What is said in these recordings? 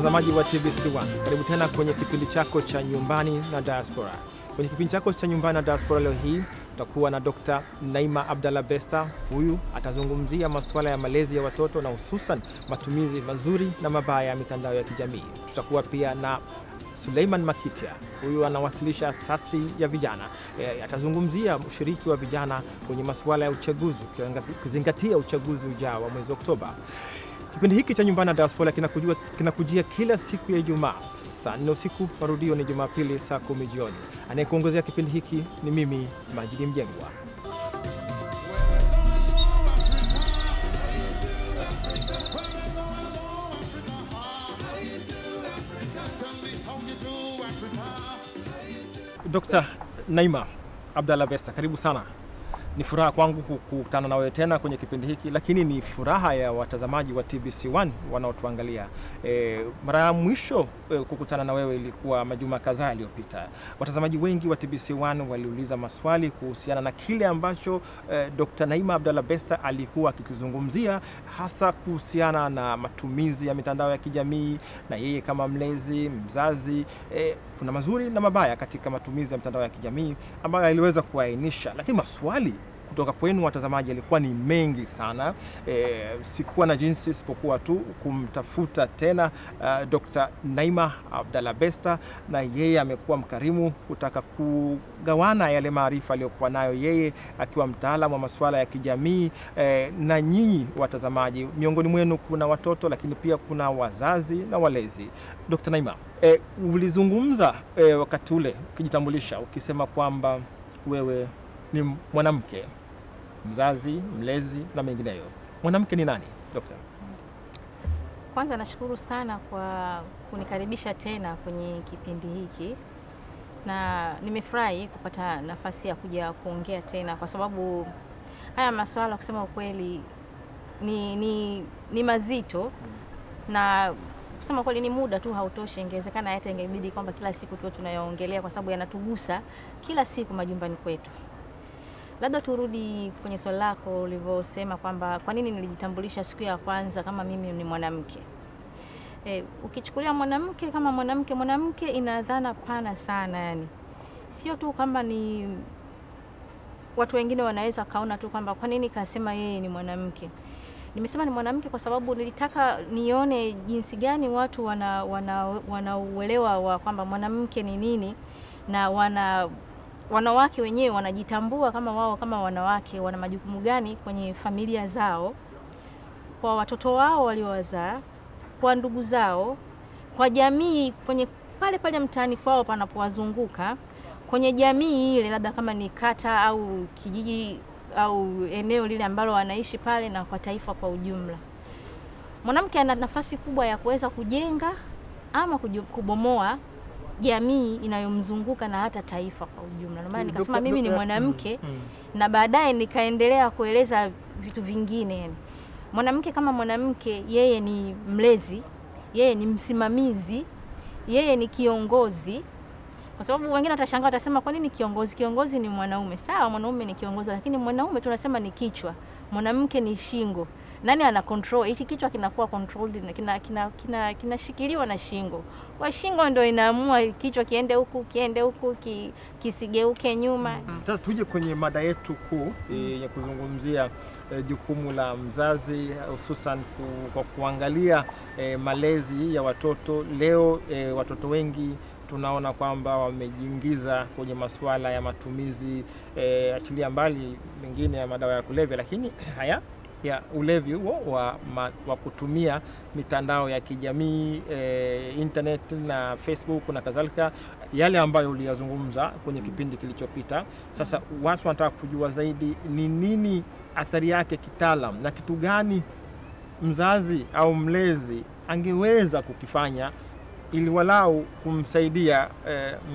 Mtazamaji wa TBC1, karibu tena kwenye kipindi chako cha Nyumbani na Diaspora. Kwenye kipindi chako cha Nyumbani na Diaspora leo hii tutakuwa na Dr. Naima Abdallah Besta. Huyu atazungumzia masuala ya malezi ya watoto na hususan matumizi mazuri na mabaya ya mitandao ya kijamii. Tutakuwa pia na Suleiman Makitia. Huyu anawasilisha asasi ya vijana. Atazungumzia ushiriki wa vijana kwenye masuala ya uchaguzi, kuzingatia uchaguzi ujao wa mwezi Oktoba. Kipindi hiki cha Nyumbani na Diaspora kinakujia kila siku ya Ijumaa saa 4 usiku, marudio ni Jumapili saa 10 jioni. Anayekuongozea kipindi hiki ni mimi Majidi Mjengwa. Dr. Naima Abdallah Besta, karibu sana. Ni furaha kwangu kukutana na wewe tena kwenye kipindi hiki, lakini ni furaha ya watazamaji wa TBC1 wanaotuangalia. Mara ya mwisho kukutana na wewe ilikuwa majuma kadhaa yaliyopita. Watazamaji wengi wa TBC1 waliuliza maswali kuhusiana na kile ambacho Dr. Naima Abdallah Besta alikuwa akikizungumzia, hasa kuhusiana na matumizi ya mitandao ya kijamii na yeye kama mlezi, mzazi. Kuna mazuri na mabaya katika matumizi ya mitandao ya kijamii ambayo aliweza kuainisha, lakini maswali kutoka kwenu watazamaji yalikuwa ni mengi sana. Sikuwa na jinsi isipokuwa tu kumtafuta tena Dr. Naima Abdallah Besta, na yeye amekuwa mkarimu kutaka kugawana yale maarifa aliyokuwa nayo yeye akiwa mtaalamu wa masuala ya kijamii. Na nyinyi watazamaji, miongoni mwenu kuna watoto lakini pia kuna wazazi na walezi. Dr. Naima, ulizungumza wakati ule ukijitambulisha ukisema kwamba wewe ni mwanamke, mzazi, mlezi na mengineyo. Mwanamke ni nani, Dokta? Kwanza nashukuru sana kwa kunikaribisha tena kwenye kipindi hiki, na nimefurahi kupata nafasi ya kuja kuongea tena, kwa sababu haya masuala kusema ukweli ni mazito, na kusema kweli ni muda tu hautoshi. Ingewezekana hata ingebidi kwamba kila siku tu tunayaongelea, kwa sababu yanatugusa kila siku majumbani kwetu. Labda turudi kwenye swali lako ulivyosema kwamba kwa nini nilijitambulisha siku ya kwanza kama mimi ni mwanamke. Ukichukulia mwanamke kama mwanamke ina dhana pana sana, yani sio tu kwamba ni watu wengine wanaweza kaona tu kwamba kwa nini kasema yeye ni mwanamke. Nimesema ni mwanamke kwa sababu nilitaka nione jinsi gani watu wanauelewa wa kwamba mwanamke ni nini, na wanawake wenyewe wanajitambua kama wao kama wanawake wana majukumu gani kwenye familia zao, kwa watoto wao waliowazaa, kwa ndugu zao, kwa jamii, kwenye pale mtaani kwao panapowazunguka, kwenye jamii ile labda kama ni kata au kijiji au eneo lile ambalo wanaishi pale, na kwa taifa kwa ujumla. Mwanamke ana nafasi kubwa ya kuweza kujenga ama kubomoa jamii inayomzunguka na hata taifa kwa ujumla. Ndio maana nikasema mimi ni mwanamke, na baadaye nikaendelea kueleza vitu vingine. Yani mwanamke kama mwanamke, yeye ni mlezi, yeye ni msimamizi, yeye ni kiongozi. Kwa sababu wengine watashangaa, watasema kwa nini kiongozi? Kiongozi ni mwanaume. Sawa, mwanaume ni kiongozi, lakini mwanaume tunasema ni kichwa, mwanamke ni shingo. Nani ana control? Hichi kichwa kinakuwa controlled na kinashikiliwa na shingo. Kwa shingo ndio inaamua kichwa kiende huku, kisigeuke nyuma. Sasa tuje kwenye mada yetu kuu ya kuzungumzia jukumu la mzazi, hususan kwa kuangalia malezi ya watoto. Leo watoto wengi tunaona kwamba wamejiingiza kwenye masuala ya matumizi, achilia mbali mengine ya madawa ya kulevya, lakini haya ya ulevi wa kutumia mitandao ya kijamii, internet na Facebook na kadhalika, yale ambayo uliyazungumza kwenye kipindi kilichopita. Sasa watu wanataka kujua zaidi ni nini athari yake kitaalam, na kitu gani mzazi au mlezi angeweza kukifanya ili walau kumsaidia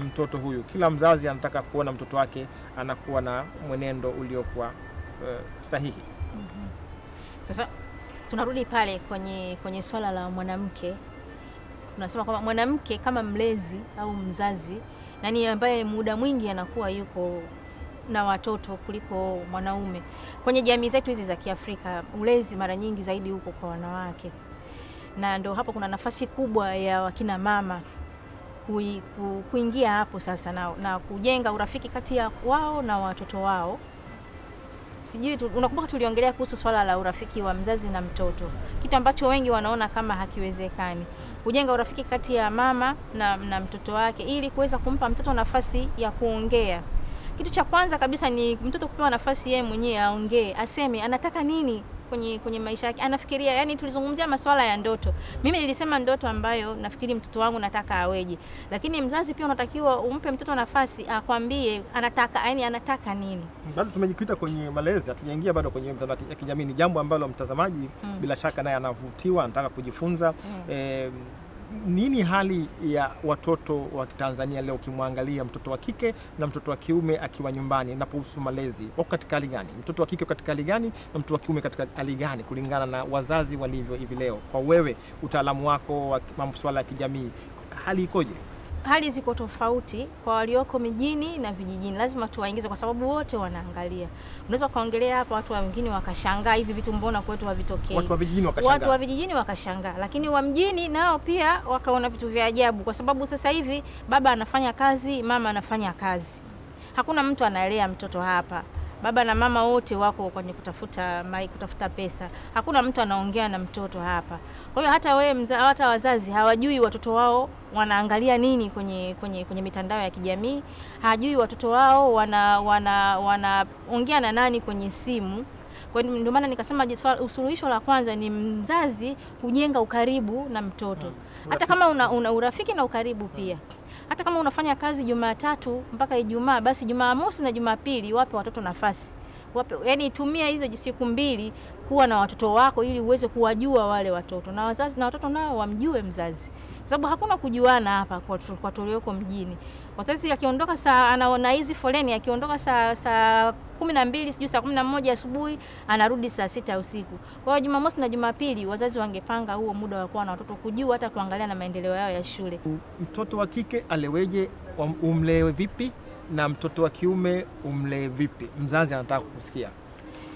mtoto huyu. Kila mzazi anataka kuona mtoto wake anakuwa na mwenendo uliokuwa sahihi. Sasa tunarudi pale kwenye swala la mwanamke. Tunasema kwamba mwanamke kama mlezi au mzazi, nani ambaye muda mwingi anakuwa yuko na watoto kuliko mwanaume. Kwenye jamii zetu hizi za Kiafrika, ulezi mara nyingi zaidi huko kwa wanawake. na ndio hapo kuna nafasi kubwa ya wakina mama kuingia hapo sasa na kujenga urafiki kati ya wao na watoto wao. Sijui unakumbuka tuliongelea kuhusu swala la urafiki wa mzazi na mtoto, kitu ambacho wengi wanaona kama hakiwezekani. Kujenga urafiki kati ya mama na mtoto wake ili kuweza kumpa mtoto nafasi ya kuongea. Kitu cha kwanza kabisa ni mtoto kupewa nafasi yeye mwenyewe aongee, aseme anataka nini kwenye maisha yake, anafikiria. Yani tulizungumzia masuala ya ndoto. Mimi nilisema ndoto ambayo nafikiri mtoto wangu nataka aweje. Lakini mzazi pia unatakiwa umpe mtoto nafasi akwambie anataka nini. Bado tumejikita kwenye malezi, hatujaingia bado kwenye mtandao ya kijamii. Ni jambo ambalo mtazamaji bila shaka naye anavutiwa, anataka kujifunza. Nini hali ya watoto wa Tanzania leo ukimwangalia mtoto wa kike na mtoto wa kiume akiwa nyumbani inapohusu malezi? Wako katika hali gani? Mtoto wa kike katika hali gani na mtoto wa kiume katika hali gani kulingana na wazazi walivyo hivi leo? Kwa wewe, utaalamu wako wa masuala ya kijamii, hali ikoje? Hali ziko tofauti kwa walioko mijini na vijijini. Lazima tuwaingize kwa sababu wote wanaangalia. Unaweza kaongelea hapa watu wengine wakashangaa, hivi vitu mbona kwetu havitokei? Watu wa vijijini wakashangaa. Lakini wa mjini nao pia wakaona vitu vya ajabu, kwa sababu sasa hivi baba anafanya kazi, mama anafanya kazi. Hakuna mtu analea mtoto hapa. Baba na mama wote wako kwenye kutafuta pesa. Hakuna mtu anaongea na mtoto hapa. Kwa hiyo hata wazazi hawajui watoto wao wanaangalia nini kwenye mitandao ya kijamii. Hawajui watoto wao wanaongea na nani kwenye simu. Kwa hiyo ndio maana nikasema usuluhisho la kwanza ni mzazi kujenga ukaribu na mtoto. Hata kama una urafiki na ukaribu pia. Hata kama unafanya kazi Jumatatu mpaka Ijumaa, basi Jumamosi na Jumapili wape watoto nafasi. Yaani tumia hizo siku mbili kuwa na watoto wako ili uweze kuwajua wale watoto. Na wazazi na watoto nao wamjue mzazi. Kwa sababu hakuna kujuana hapa kwa tulioko mjini. Wazazi akiondoka anaona hizi foleni, akiondoka saa 12 sijui saa 11 asubuhi anarudi saa 6 usiku. Kwa hiyo Jumamosi na Jumapili wazazi wangepanga huo muda wa kuwa na watoto, kujua hata kuangalia na maendeleo yao ya shule. Mtoto wa kike aleweje, umlewe vipi, na mtoto wa kiume umlee vipi? Mzazi anataka kusikia.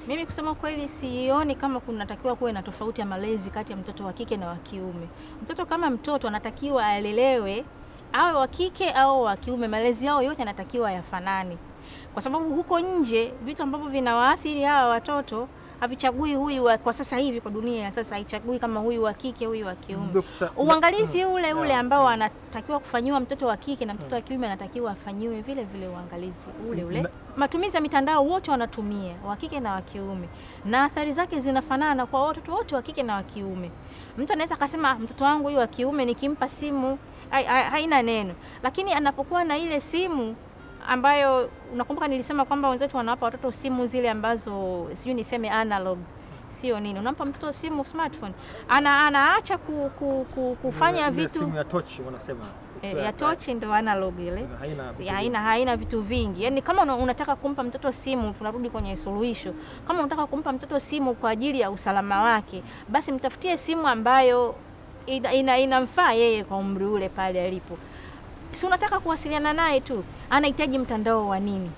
Mimi kusema kweli sioni kama kunatakiwa kuwe na tofauti ya malezi kati ya mtoto wa kike na wa kiume. Mtoto kama mtoto anatakiwa alelewe, awe wa kike au wa kiume, malezi yao yote yanatakiwa yafanane. Kwa sababu huko nje vitu ambavyo vinawaathiri hawa watoto havichagui huyu kwa sasa hivi, kwa dunia ya sasa haichagui kama huyu wa kike huyu wa kiume. Uangalizi ule ambao anatakiwa kufanyiwa mtoto wa kike na mtoto wa kiume anatakiwa afanyiwe vile vile uangalizi ule. Matumizi ya mitandao wote wanatumia, wa kike na wa kiume, na athari zake zinafanana kwa watoto wote wa kike na wa kiume. Mtu anaweza akasema mtoto wangu huyu wa kiume nikimpa simu haina neno, lakini anapokuwa na ile simu ambayo unakumbuka nilisema kwamba wenzetu wanawapa watoto simu zile ambazo sijui niseme analog, sio nini, unampa mtoto simu smartphone, anaacha kufanya vitu. Simu ya touch wanasema ya touch ndio analog ile, haina vitu vingi. Yani kama unataka kumpa mtoto simu, tunarudi kwenye suluhisho, kama unataka kumpa mtoto simu kwa ajili ya usalama wake, basi mtafutie simu ambayo inamfaa yeye kwa umri ule pale alipo. Si unataka kuwasiliana naye tu, anahitaji mtandao wa nini?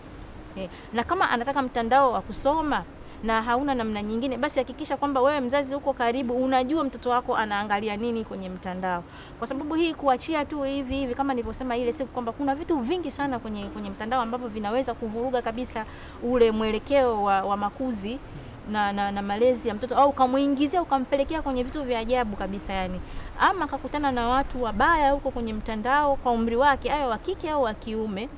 Na kama anataka mtandao wa kusoma na hauna namna nyingine, basi hakikisha kwamba wewe mzazi uko karibu, unajua mtoto wako anaangalia nini kwenye mtandao. Kwa sababu hii kuachia tu hivi kama nilivyosema ile siku kwamba kuna vitu vingi sana kwenye mtandao ambavyo vinaweza kuvuruga kabisa ule mwelekeo wa makuzi na malezi ya mtoto, au ukamuingizia ukampelekea kwenye vitu vya ajabu kabisa yani. Ama akakutana na watu wabaya huko kwenye mtandao kwa umri wake, ayo wa kike au wa kiume,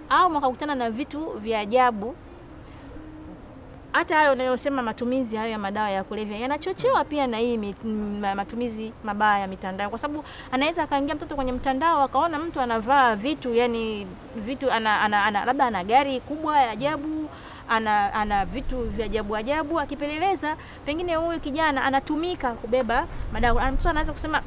au akakutana na vitu vya ajabu. Hata hayo unayosema matumizi hayo ya madawa ya kulevya yanachochewa pia na hii matumizi mabaya ya mitandao, kwa sababu anaweza akaingia mtoto kwenye mtandao akaona mtu anavaa vitu yani vitu labda ana gari kubwa ya ajabu, ana vitu vya ajabu, akipeleleza pengine huyu kijana anatumika kubeba madawa. Mtu anaweza kusema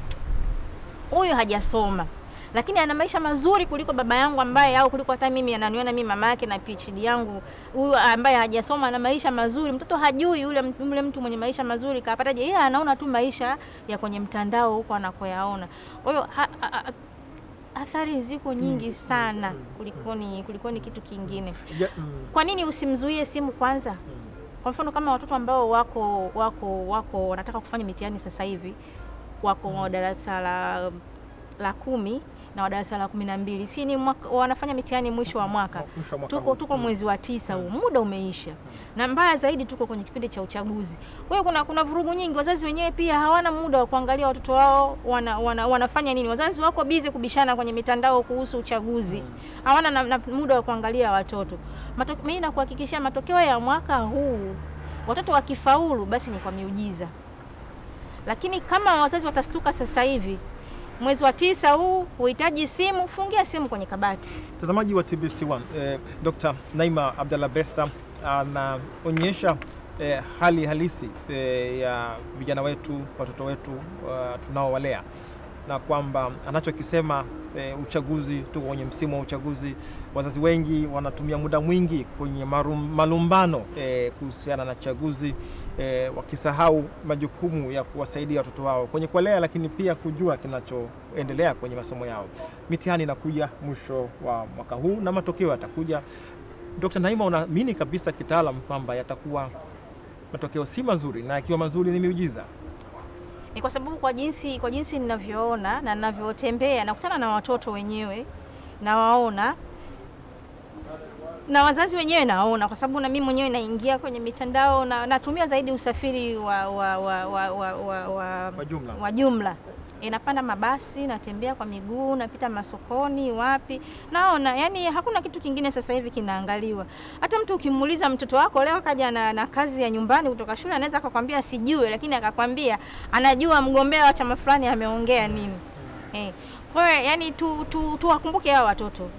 huyu hajasoma lakini ana maisha mazuri kuliko baba yangu ambaye, au kuliko hata mimi, ananiona mimi mama yake na PhD yangu. Huyu ambaye hajasoma ana maisha mazuri. Mtoto hajui yule mtu mwenye maisha mazuri kapataje. Yeye anaona tu maisha ya kwenye mtandao huko anakoyaona. Kwa hiyo athari ziko nyingi sana kulikoni kitu kingine. Kwa nini usimzuie simu kwanza? Kwa mfano kama watoto ambao wako wanataka kufanya mitihani sasa hivi, wako wa darasa la 10 na wa darasa la 12. Si ni wanafanya mitihani mwisho wa mwaka. Tuko mwezi wa 9 huu, muda umeisha. Na mbaya zaidi tuko kwenye kipindi cha uchaguzi. Kwa hiyo kuna vurugu nyingi, wazazi wenyewe pia hawana muda wa kuangalia watoto wao wanafanya nini. Wazazi wako busy kubishana kwenye mitandao kuhusu uchaguzi. Hawana muda wa kuangalia watoto. Mimi nakuhakikishia matokeo ya mwaka huu watoto wakifaulu basi ni kwa miujiza. Lakini kama wazazi watastuka sasa hivi, mwezi wa 9 huu uhitaji simu, fungia simu kwenye kabati. Mtazamaji wa TBC1, Dr. Naima Abdallah Besta anaonyesha hali halisi ya vijana wetu, watoto wetu tunaowalea, na kwamba anachokisema uchaguzi, tuko kwenye msimu wa uchaguzi, wazazi wengi wanatumia muda mwingi kwenye malumbano kuhusiana na chaguzi, wakisahau majukumu ya kuwasaidia watoto wao kwenye kuwalea, lakini pia kujua kinachoendelea kwenye masomo yao. Mitihani inakuja mwisho wa mwaka huu na matokeo yatakuja. Dr. Naima, unaamini kabisa kitaalamu kwamba yatakuwa matokeo si mazuri, na ikiwa mazuri ni miujiza? Ni kwa sababu kwa jinsi ninavyoona na ninavyotembea nakutana na watoto wenyewe na waona, na wazazi wenyewe naona, kwa sababu na mimi mwenyewe naingia kwenye mitandao na natumia zaidi usafiri wa jumla. Napanda mabasi, natembea kwa miguu, napita masokoni, wapi. Naona yani hakuna kitu kingine sasa hivi kinaangaliwa. Hata mtu ukimuuliza mtoto wako leo kaja na kazi ya nyumbani kutoka shule, anaweza akakwambia sijui, lakini akakwambia anajua mgombea wa chama fulani ameongea nini. Kwa hiyo yani tuwakumbuke hao watoto.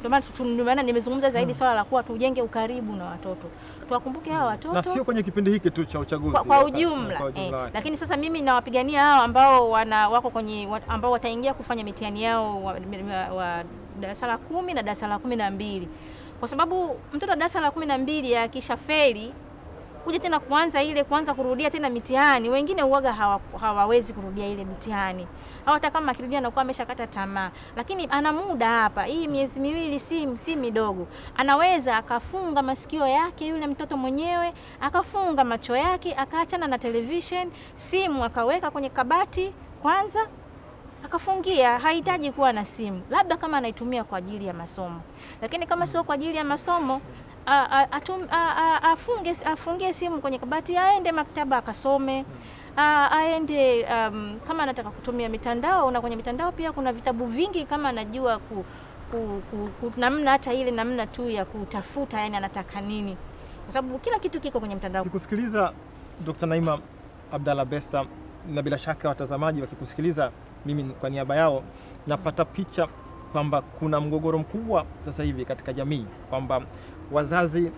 Ndio maana nimezungumza zaidi swala la kuwa tujenge ukaribu na watoto. Tuwakumbuke hao watoto. Na sio kwenye kipindi hiki tu cha uchaguzi. Kwa ujumla. Lakini sasa mimi nawapigania hao ambao wako kwenye ambao wataingia kufanya mitihani yao wa darasa la 10 na darasa la 12. Kwa sababu mtoto wa darasa la 12 akishafeli kuja tena kuanza kurudia tena mitihani, wengine uoga hawawezi kurudia ile mitihani. Hata kama akirudia anakuwa ameshakata tamaa. Lakini ana muda hapa. Hii miezi miwili si midogo. Anaweza akafunga masikio yake yule mtoto mwenyewe, akafunga macho yake, akaachana na television, simu akaweka kwenye kabati kwanza, akafungia. Hahitaji kuwa na simu. Labda kama anaitumia kwa ajili ya masomo. Lakini kama sio kwa ajili ya masomo, afungie simu kwenye kabati, aende maktaba akasome. Aende kama anataka kutumia mitandao, na kwenye mitandao pia kuna vitabu vingi, kama anajua namna hata ile namna tu ya kutafuta, yani anataka nini, kwa sababu kila kitu kiko kwenye mtandao. Kusikiliza Dr. Naima Abdallah Besta, na bila shaka watazamaji wakikusikiliza, mimi kwa niaba yao napata picha kwamba kuna mgogoro mkubwa sasa hivi katika jamii, kwamba wazazi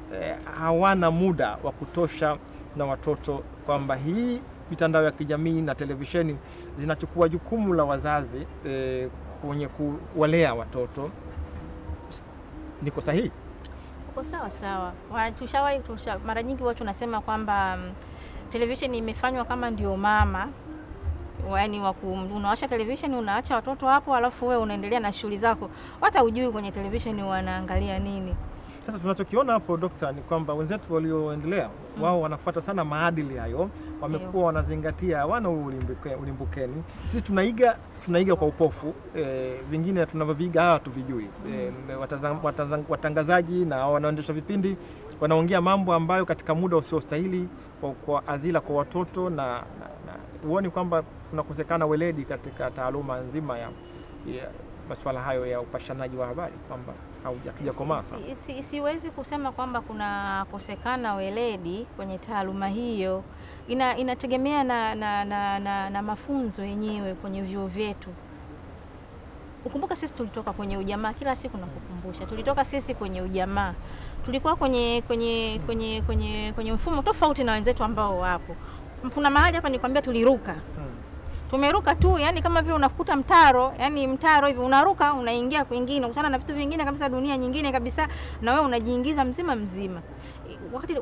hawana muda wa kutosha na watoto, kwamba hii mitandao ya kijamii na televisheni zinachukua jukumu la wazazi kwenye kuwalea watoto. Niko sahihi? Uko sawa. Mara nyingi watu tunasema kwamba televisheni imefanywa kama ndio mama. Yaani unawasha televisheni, unaacha watoto hapo, alafu wewe unaendelea na shughuli zako. Hata hujui kwenye televisheni wanaangalia nini. Sasa tunachokiona hapo Dokta ni kwamba wenzetu walioendelea wao wanafuata sana maadili hayo, wamekuwa wanazingatia, hawana ulimbukeni. Sisi tunaiga kwa upofu, vingine tunavyoviiga hatuvijui. Watangazaji na wanaoendesha vipindi wanaongea mambo ambayo katika muda usiostahili kwa azila kwa watoto, na huoni kwamba kunakosekana weledi katika taaluma nzima ya masuala hayo ya upashanaji wa habari, kwamba haujakomaa? Siwezi kusema kwamba kuna kosekana weledi kwenye taaluma hiyo. Inategemea na mafunzo yenyewe kwenye vyuo vyetu. Ukumbuka sisi tulitoka kwenye ujamaa, kila siku nakukumbusha. Tulitoka sisi kwenye ujamaa. Tulikuwa kwenye mfumo tofauti na wenzetu ambao wapo. Kuna mahali hapa nikwambia tuliruka. Tumeruka tu, yani kama vile unakuta mtaro, yani mtaro hivi unaruka, unaingia kwingine, unakutana na vitu vingine kabisa, dunia nyingine kabisa, na wewe unajiingiza mzima.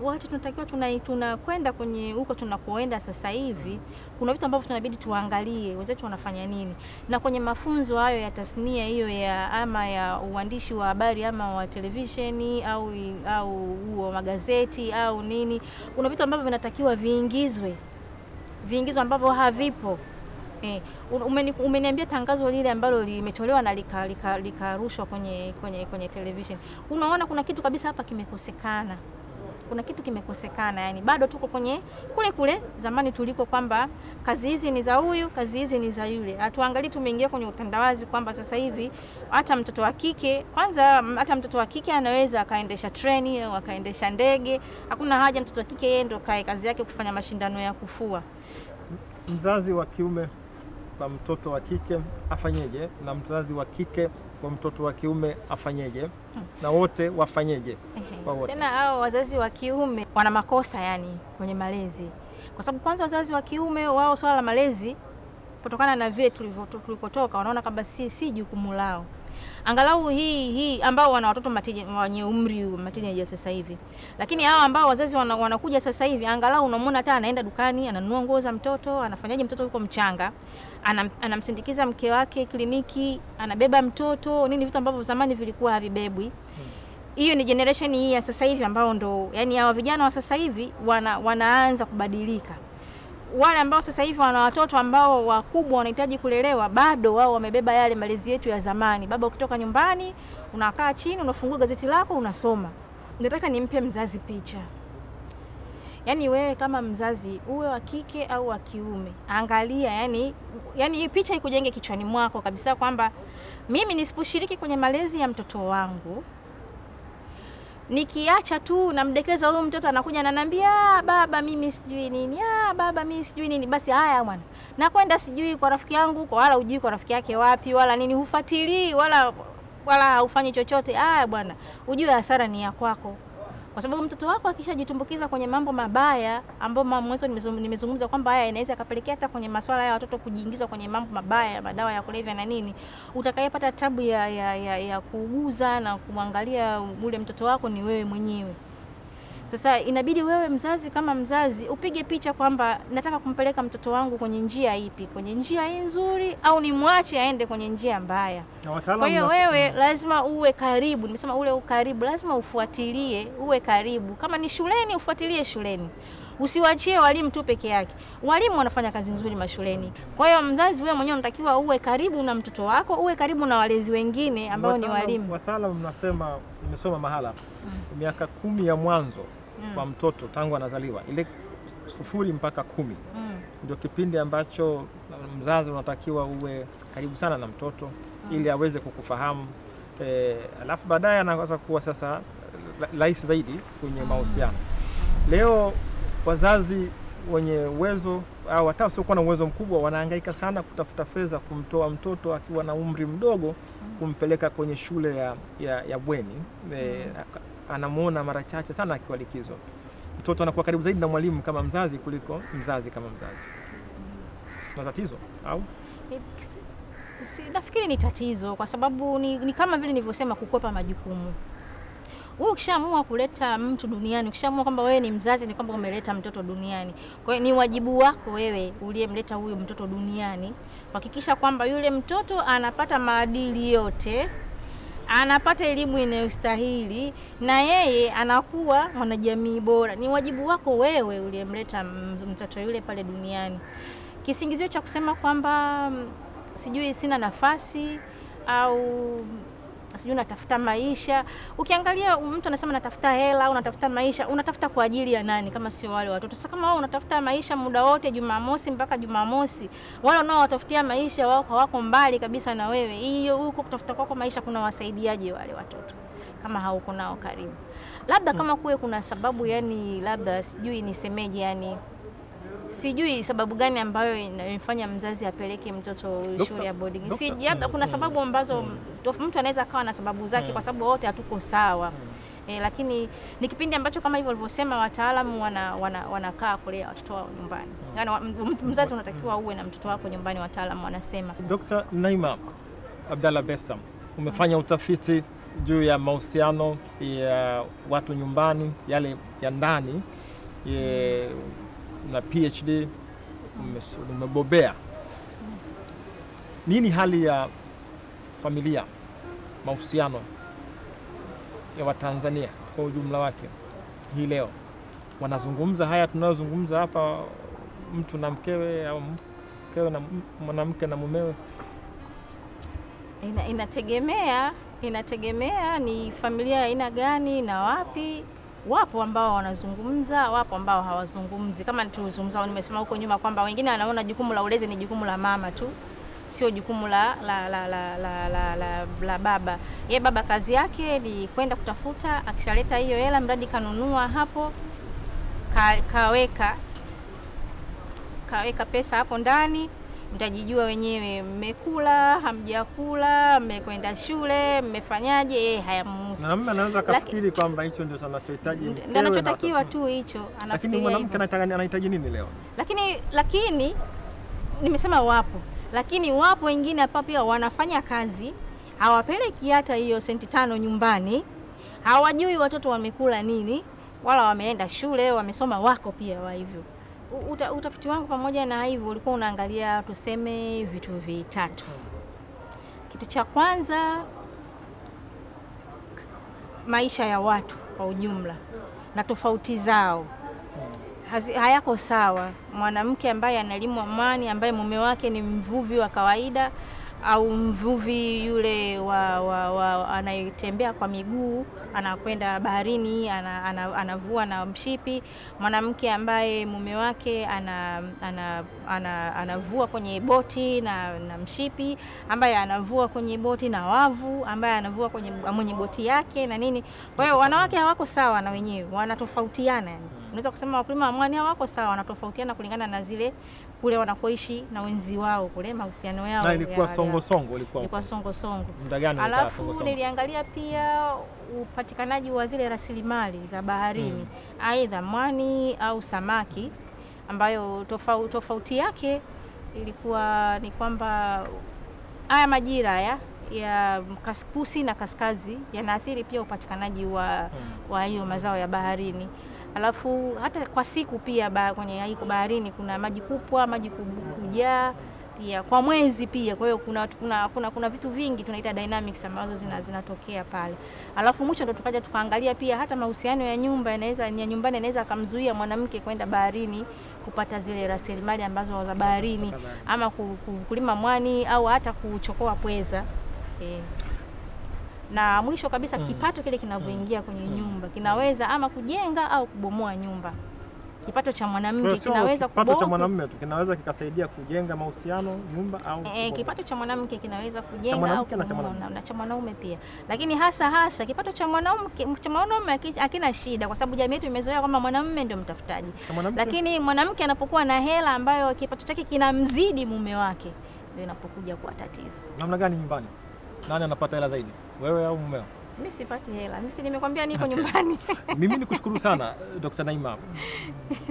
Wakati tunatakiwa tunakwenda kwenye huko tunakoenda sasa hivi, kuna vitu ambavyo tunabidi tuangalie wenzetu wanafanya nini. Na kwenye mafunzo hayo ya tasnia hiyo ya uandishi wa habari, ama wa televisheni au magazeti au nini, kuna vitu ambavyo vinatakiwa viingizwe ambavyo havipo. Umeniambia tangazo lile ambalo limetolewa na likarushwa kwenye television. Unaona kuna kitu kabisa hapa kimekosekana. Kuna kitu kimekosekana, yani bado tuko kwenye kule zamani tuliko, kwamba kazi hizi ni za huyu, kazi hizi ni za yule. Hatuangalii tumeingia kwenye utandawazi kwamba sasa hivi hata mtoto wa kike, kwanza hata mtoto wa kike anaweza akaendesha treni au akaendesha ndege. Hakuna haja mtoto wa kike yeye ndo kazi yake kufanya mashindano ya kufua. Mzazi wa kiume kwa mtoto wa kike afanyeje, na mzazi wa kike kwa mtoto wa kiume afanyeje, na wote wafanyeje? Wote. Tena hao wazazi wa kiume wana makosa yani kwenye malezi, kwa sababu kwanza wazazi wa kiume wao swala la malezi kutokana na vile tulikotoka wanaona kama si jukumu lao. Angalau hii ambao wana watoto wenye umri matini sasa hivi. Lakini hao ambao wazazi wanakuja sasa hivi, angalau unamwona hata anaenda dukani, ananunua nguo za mtoto, anafanyaje mtoto yuko mchanga, anamsindikiza mke wake kliniki, anabeba mtoto, nini, vitu ambavyo zamani vilikuwa havibebwi. Hiyo ni generation hii ya sasa hivi ambao ndo yani hawa vijana wa sasa hivi wanaanza kubadilika. Wale ambao sasa hivi wana watoto ambao wakubwa wanahitaji kulelewa, bado wao wamebeba yale malezi yetu ya zamani. Baba ukitoka nyumbani, unakaa chini, unafungua gazeti lako, unasoma. Nataka nimpe mzazi picha. Yaani wewe kama mzazi, uwe wa kike au wa kiume, angalia yani hii picha ikujenge kichwani mwako kabisa kwamba mimi nisiposhiriki kwenye malezi ya mtoto wangu, nikiacha tu namdekeza huyo mtoto, anakuja ananiambia baba mimi sijui nini, baba mimi sijui nini, basi haya bwana, nakwenda sijui kwa rafiki yangu, kwa wala hujui kwa rafiki yake wapi wala nini, hufuatilii wala ufanye chochote. Haya bwana, ujue hasara ni ya kwako, kwa sababu mtoto wako akishajitumbukiza kwenye mambo mabaya ambao mwanzo nimezungumza kwamba haya inaweza kapelekea hata kwenye masuala ya watoto kujiingiza kwenye mambo mabaya, madawa ya kulevya na nini, utakayepata tabu ya kuuguza na kumwangalia ule mtoto wako ni wewe mwenyewe. Sasa inabidi wewe mzazi kama mzazi upige picha kwamba nataka kumpeleka mtoto wangu kwenye njia ipi, kwenye njia hii nzuri au nimwache aende kwenye njia mbaya. Kwa hiyo wewe lazima uwe karibu, nimesema ule ukaribu, lazima ufuatilie, uwe karibu. Kama ni shuleni, ufuatilie shuleni. Usiwaachie walimu tu peke yake. Walimu wanafanya kazi nzuri mashuleni. Kwa hiyo mzazi wewe mwenyewe unatakiwa uwe karibu na mtoto wako, uwe karibu na walezi wengine ambao ni walimu. Wataalamu mnasema, nimesoma mahala, miaka 10 ya mwanzo kwa mtoto tangu anazaliwa, ile 0 mpaka 10 ndio kipindi ambacho mzazi unatakiwa uwe karibu sana na mtoto ili aweze kukufahamu, alafu baadaye anaweza kuwa sasa rahisi zaidi kwenye mahusiano. Leo wazazi wenye uwezo au hata wasiokuwa na uwezo mkubwa wanahangaika sana kutafuta fedha kumtoa mtoto akiwa na umri mdogo kumpeleka kwenye shule ya bweni. Anamuona mara chache sana akiwa likizo. Mtoto anakuwa karibu zaidi na mwalimu kama mzazi kuliko mzazi kama mzazi. Ni tatizo au? Nafikiri ni tatizo kwa sababu ni kama vile nilivyosema, kukwepa majukumu. Wewe ukishaamua kuleta mtu duniani, ukishaamua kwamba wewe ni mzazi, ni kwamba umeleta mtoto duniani. Kwa hiyo ni wajibu wako wewe uliyemleta huyo mtoto duniani kuhakikisha kwamba yule mtoto anapata maadili yote, anapata elimu inayostahili, na yeye anakuwa mwanajamii bora. Ni wajibu wako wewe uliyemleta mtoto yule pale duniani. Kisingizio cha kusema kwamba sijui sina nafasi au sijui natafuta maisha. Ukiangalia mtu anasema natafuta hela au natafuta maisha, unatafuta kwa ajili ya nani kama sio wale watoto? Sasa kama wao unatafuta maisha muda wote Jumamosi mpaka Jumamosi, wale wanaowatafutia maisha wako mbali kabisa na wewe, hiyo huko kutafuta kwako maisha kuna wasaidiaje wale watoto kama hauko nao karibu? Labda kama kuwe kuna sababu, yani labda sijui nisemeje, yani sijui sababu gani ambayo inafanya mzazi apeleke mtoto shule ya boarding. Labda kuna sababu ambazo mtu anaweza akawa na sababu zake kwa sababu wote hatuko sawa. Lakini ni kipindi ambacho kama hivyo walivyosema wataalamu wanakaa kulea watoto wao nyumbani. Yaani mzazi unatakiwa uwe na mtoto wako nyumbani, wataalamu wanasema. Dr. Naima Abdallah Besta, umefanya utafiti juu ya mahusiano ya watu nyumbani, yale ya ndani, na PhD umebobea. Nini hali ya familia, mahusiano ya Watanzania kwa ujumla wake hii leo? Wanazungumza haya tunayozungumza hapa, mtu na mkewe au mkewe na mwanamke na mumewe? Inategemea ni familia aina gani na wapi. Wapo ambao wanazungumza, wapo ambao hawazungumzi. Kama tulizungumza, nimesema huko nyuma kwamba wengine wanaona jukumu la ulezi ni jukumu la mama tu, sio jukumu la baba. Yeye baba kazi yake ni kwenda kutafuta, akishaleta hiyo hela, mradi kanunua hapo, kaweka pesa hapo ndani, mtajijua wenyewe, mmekula, hamjakula, mmekwenda shule, mmefanyaje, yeye hayamhusu. Na mume anaweza kafikiri kwamba hicho ndio anachohitaji, ndio anachotakiwa tu hicho, anafikiria. Lakini mwanamke anahitaji nini leo? Lakini nimesema wapo. Lakini wapo wengine hapa pia wanafanya kazi, hawapeleki hata hiyo senti 5 nyumbani, hawajui watoto wamekula nini, wala wameenda shule, wamesoma, wako pia wa hivyo. Utafiti wangu pamoja na hivyo ulikuwa unaangalia tuseme vitu vitatu. Kitu cha kwanza, maisha ya watu kwa ujumla na tofauti zao hayako sawa. Mwanamke ambaye analimwa mwani, ambaye mume wake ni mvuvi wa kawaida au mvuvi yule anayetembea kwa miguu, anakwenda baharini, anavua na mshipi. Mwanamke ambaye mume wake anavua kwenye boti na mshipi, ambaye anavua kwenye boti na wavu, ambaye anavua kwenye boti yake na nini. Kwa hiyo wanawake hawako sawa na wenyewe, wanatofautiana. Unaweza kusema wakulima wa mwani hawako sawa, wanatofautiana kulingana na zile kule wanakoishi na wenzi wao kule, mahusiano yao. Na ilikuwa songo ilikuwa songo. Muda gani? Alafu niliangalia pia upatikanaji wa zile rasilimali za baharini, aidha mwani au samaki, ambayo tofauti yake ilikuwa ni kwamba haya majira ya kusini na kaskazi yanaathiri pia upatikanaji wa hiyo mazao ya baharini. Alafu hata kwa siku pia kwenye hiyo baharini kuna maji kupwa, maji kujaa pia kwa mwezi pia. Kwa hiyo kuna vitu vingi tunaita dynamics ambazo zinatokea pale. Alafu mwisho ndo tukaja tukaangalia pia hata mahusiano ya nyumbani inaweza kumzuia mwanamke kwenda baharini kupata zile rasilimali ambazo za baharini, ama kulima mwani au hata kuchokoa pweza. Na mwisho kabisa kipato kile kinavyoingia kwenye nyumba kinaweza ama kujenga au kubomoa nyumba. Kipato cha mwanamke kinaweza kipato cha mwanamume kinaweza kikasaidia kujenga mahusiano, nyumba au kipato cha mwanamke kinaweza kujenga au kubomoa, na cha mwanaume pia. Lakini hasa kipato cha mwanaume hakina shida, kwa sababu jamii yetu imezoea kwamba mwanamume ndio mtafutaji. Lakini mwanamke anapokuwa na hela ambayo kipato chake kinamzidi mume wake, ndio inapokuja kuwa tatizo. Namna gani nyumbani? Nani anapata hela zaidi? Wewe au mumeo? Mimi sipati hela. Mimi nimekwambia niko nyumbani. Mimi nikushukuru sana Dr. Naima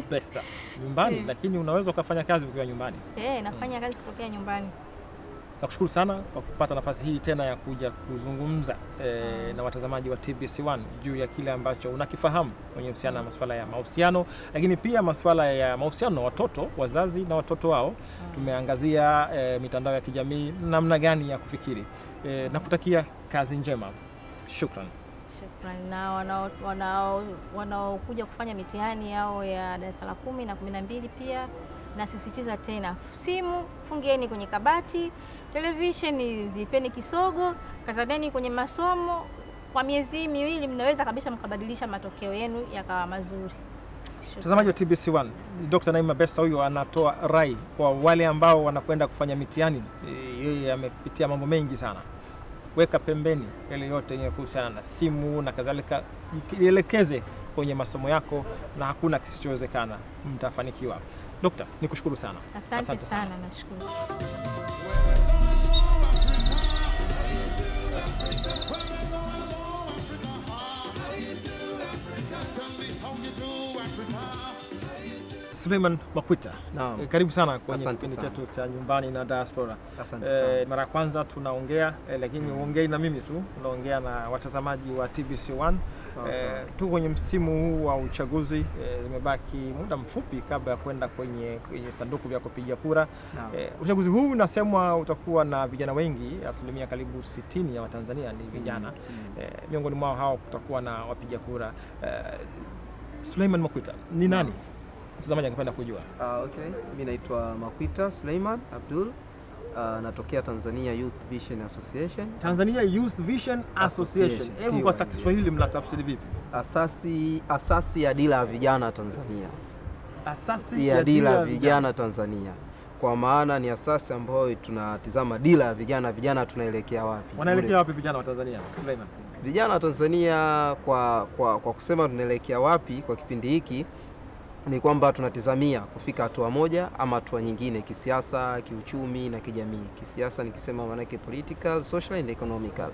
Besta. Nyumbani, lakini unaweza ukafanya kazi ukiwa nyumbani. Nafanya kazi kutokea nyumbani. Nakushukuru sana kwa kupata nafasi hii tena ya kuja kuzungumza na watazamaji wa TBC1 juu ya kile ambacho unakifahamu kwenye uhusiano na masuala ya mahusiano, lakini pia masuala ya mahusiano na watoto, wazazi na watoto wao. Tumeangazia mitandao ya kijamii, namna gani ya kufikiri. Nakutakia kazi njema. Shukran. Na wanaokuja kufanya mitihani yao ya darasa la 10 na 12 pia nasisitiza tena, simu fungieni kwenye kabati, televisheni zipeni kisogo, kazaneni kwenye masomo. Kwa miezi 2 mnaweza kabisa mkabadilisha matokeo yenu yakawa mazuri. Mtazamaji wa TBC1, Dr. Naima Besta huyo anatoa rai kwa wale ambao wanakwenda kufanya mitihani. Yeye amepitia mambo mengi sana. Weka pembeni yale yote yenye kuhusiana na simu na kadhalika, jielekeze kwenye masomo yako na hakuna kisichowezekana, mtafanikiwa. Dokta, nikushukuru sana. Asante sana, nashukuru. Suleiman Makwita, karibu sana kwenye kipindi chetu cha Nyumbani na Diaspora. Asante sana. Mara kwanza tunaongea, lakini uongei na mimi tu, tunaongea na watazamaji wa TBC1. Tuko kwenye msimu huu wa uchaguzi, imebaki muda mfupi kabla ya kwenda kwenye sanduku vya kupiga kura. Uchaguzi huu unasemwa utakuwa na vijana wengi, asilimia karibu 60 ya Watanzania ni vijana. Miongoni mwao hao kutakuwa na wapiga kura. Suleiman Makwita, ni nani mtazamaji angependa kujua? Okay. Mimi naitwa Makwita Suleiman Abdul. Natokea Tanzania Youth Vision Association. Tanzania Youth Vision Association. Hebu kwa Kiswahili mnatafsiri vipi? Asasi ya dira ya vijana Tanzania. Asasi ya dira ya vijana Tanzania. Kwa maana ni asasi ambayo tunatizama dira ya vijana tunaelekea wapi? Wanaelekea wapi vijana wa Tanzania? Suleiman. Vijana wa Tanzania kwa kusema tunaelekea wapi kwa kipindi hiki ni kwamba tunatizamia kufika hatua moja ama hatua nyingine, kisiasa, kiuchumi na kijamii. Kisiasa nikisema maana yake political, social and economical.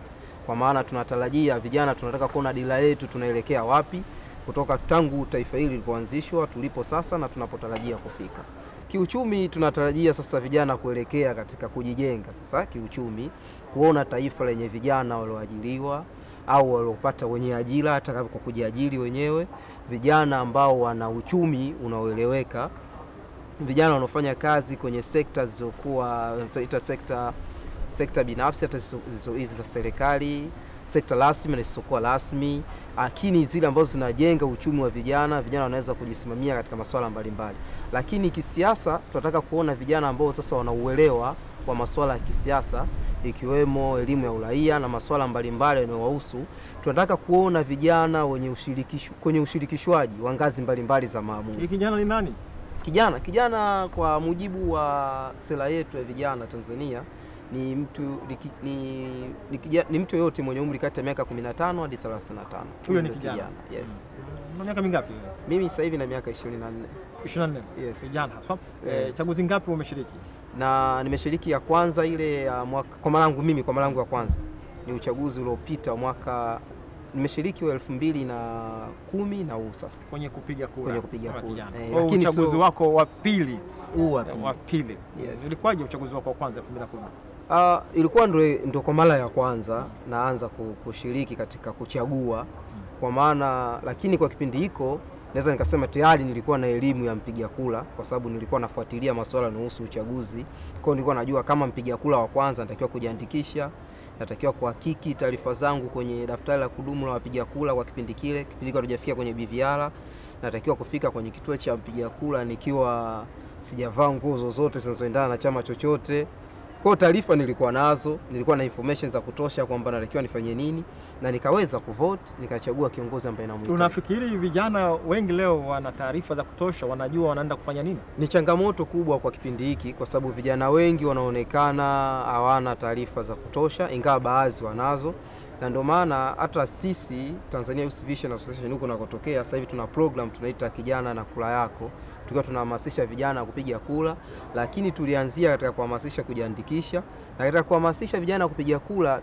Kwa maana tunatarajia vijana tunataka kuona dira yetu tunaelekea wapi kutoka tangu taifa hili lilipoanzishwa tulipo sasa na tunapotarajia kufika. Kiuchumi tunatarajia sasa vijana kuelekea katika kujijenga sasa kiuchumi, kuona taifa lenye vijana walioajiriwa au waliopata wenye ajira hata kwa kujiajiri wenyewe, vijana ambao wana uchumi unaoeleweka, vijana wanaofanya kazi kwenye sekta zilizokuwa tunaita sekta binafsi hata hizi za serikali, sekta rasmi na zisizokuwa rasmi, lakini zile ambazo zinajenga uchumi wa vijana wanaweza kujisimamia katika masuala mbalimbali. Lakini kisiasa tunataka kuona vijana ambao sasa wanauelewa wa masuala ya kisiasa ikiwemo elimu ya uraia na masuala mbalimbali yanayowahusu. Tunataka kuona vijana kwenye ushirikishwaji wa ngazi mbalimbali za maamuzi. Kijana ni nani? Kijana kwa mujibu wa sera yetu ya vijana Tanzania ni mtu yote mwenye umri kati ya miaka 15 hadi 35. Huyo ni kijana. Yes. Una miaka mingapi? Mimi sasa hivi na miaka 24. 24. Yes. Kijana. Chaguzi ngapi umeshiriki? Na nimeshiriki ya kwanza ile ya mwaka kwa mara yangu ya kwanza. Ni uchaguzi uliopita mwaka nimeshiriki wa 2010 na huu sasa. Kwenye kupiga kura. Lakini uchaguzi wako wa pili. Wa pili. Yes. Ilikuwaje uchaguzi wako wa kwanza 2010? Ilikuwa ndio kwa mara ya kwanza naanza kushiriki katika kuchagua kwa maana, lakini kwa kipindi hiko naweza nikasema tayari nilikuwa na elimu ya mpiga kura kwa sababu nilikuwa nafuatilia masuala yanayohusu uchaguzi. Kwa hiyo nilikuwa najua kama mpiga kura wa kwanza natakiwa kujiandikisha, natakiwa kuhakiki taarifa zangu kwenye daftari la kudumu la wapiga kura kwa kipindi hiko hatujafikia kwenye BVR, natakiwa kufika kwenye kituo cha mpiga kura nikiwa sijavaa nguo zozote zinazoendana na chama chochote. Kwa taarifa nilikuwa nazo, nilikuwa na information za kutosha kwamba natakiwa nifanye nini na nikaweza kuvote, nikachagua kiongozi ambaye namhitaji. Unafikiri vijana wengi leo wana taarifa za kutosha, wanajua wanaenda kufanya nini? Ni changamoto kubwa kwa kipindi hiki kwa sababu vijana wengi wanaonekana hawana taarifa za kutosha ingawa baadhi wanazo. Na ndio maana hata sisi Tanzania Youth Vision Association huko nakotokea sasa hivi tuna program tunaita kijana na kura yako. Tukiwa tunahamasisha vijana kupiga kura, lakini tulianzia katika kuhamasisha kujiandikisha, na katika kuhamasisha vijana kupiga kura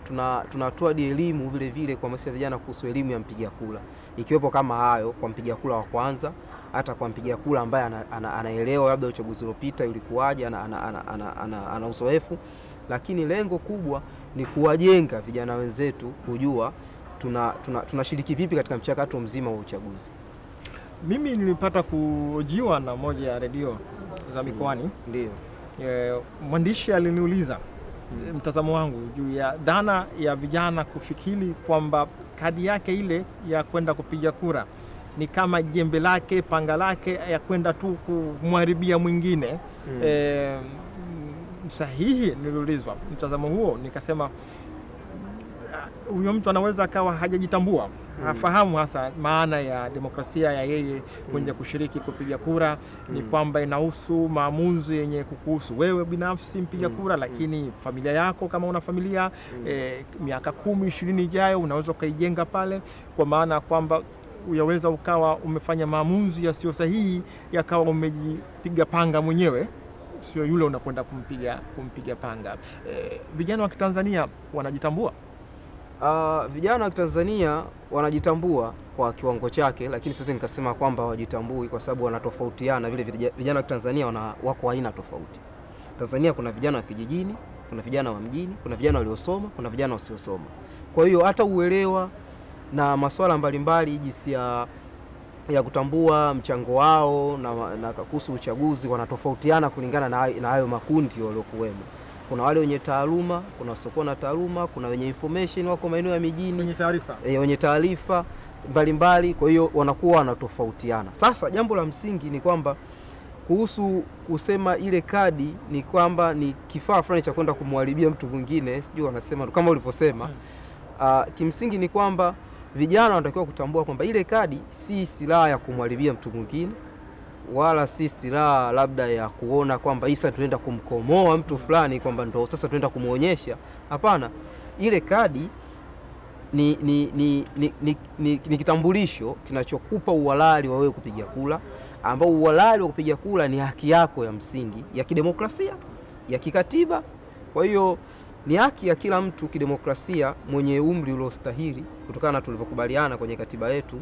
tunatoa elimu vile vile kuhamasisha vijana kuhusu elimu ya mpiga kura. Ikiwepo kama hayo kwa mpiga kura wa kwanza, hata kwa mpiga kura ambaye anaelewa labda uchaguzi uliopita ulikuwaje, ana uzoefu, lakini lengo kubwa ni kuwajenga vijana wenzetu kujua tunashiriki vipi katika mchakato mzima wa uchaguzi. Mimi nilipata kujiwa na moja ya redio za mikoani. Ndio. Mwandishi aliniuliza mtazamo wangu juu ya dhana ya vijana kufikiri kwamba kadi yake ile ya kwenda kupiga kura ni kama jembe lake, panga lake ya kwenda tu kumharibia mwingine. Sahihi niliulizwa mtazamo huo, nikasema huyo mtu anaweza akawa hajajitambua, hafahamu hasa maana ya demokrasia ya yeye kwenda kushiriki kupiga kura. Ni kwamba inahusu maamuzi yenye kukuhusu wewe binafsi mpiga kura, lakini familia yako kama una familia, miaka 10-20 ijayo unaweza kuijenga pale, kwa maana kwamba uyaweza ukawa umefanya maamuzi yasiyo sahihi yakawa umejipiga panga mwenyewe, sio yule unakwenda kumpiga panga. Vijana wa Tanzania wanajitambua? Vijana wa Tanzania wanajitambua kwa kiwango chake, lakini sasa nikasema kwamba hawajitambui kwa sababu wanatofautiana. Vile vijana wa Tanzania wako aina tofauti. Tanzania kuna vijana wa kijijini, kuna vijana wa mjini, kuna vijana waliosoma, kuna vijana wasiosoma. Kwa hiyo hata uelewa na masuala mbalimbali jinsi ya kutambua mchango wao na kuhusu uchaguzi wanatofautiana kulingana na hayo makundi waliokuwemo. Kuna wale wenye taaluma, kuna wasiokuwa na taaluma, kuna wenye information wako maeneo ya mijini, wenye taarifa. Wenye taarifa. mbalimbali, kwa hiyo wanakuwa wanatofautiana. Sasa jambo la msingi ni kwamba kuhusu kusema ile kadi ni kwamba ni kifaa fulani cha kwenda kumharibia mtu mwingine, sijui wanasema kama ulivyosema. Kimsingi ni kwamba vijana wanatakiwa kutambua kwamba ile kadi si silaha ya kumharibia mtu mwingine, wala si silaha labda ya kuona kwamba sasa tunaenda kumkomoa mtu fulani kwamba ndo sasa tunaenda kumuonyesha. Hapana, ile kadi ni kitambulisho kinachokupa uhalali wa wewe kupiga kura, ambao uhalali wa kupiga kura ni haki yako ya msingi ya kidemokrasia, ya kikatiba. Kwa hiyo ni haki ya kila mtu kidemokrasia mwenye umri uliostahili kutokana na tulivyokubaliana kwenye katiba yetu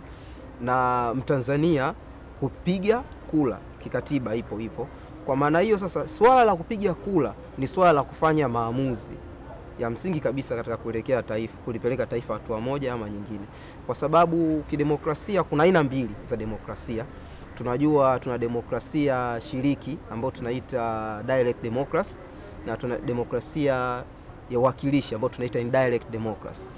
na Mtanzania kupiga kura kikatiba ipo. Kwa maana hiyo sasa swala la kupiga kura ni swala la kufanya maamuzi ya msingi kabisa katika kuelekea taifa, kulipeleka taifa hatua moja ama nyingine. Kwa sababu kidemokrasia kuna aina mbili za demokrasia. Tunajua tuna demokrasia shiriki ambayo tunaita direct democracy, na tuna demokrasia ya wakilishi ambayo tunaita indirect democracy.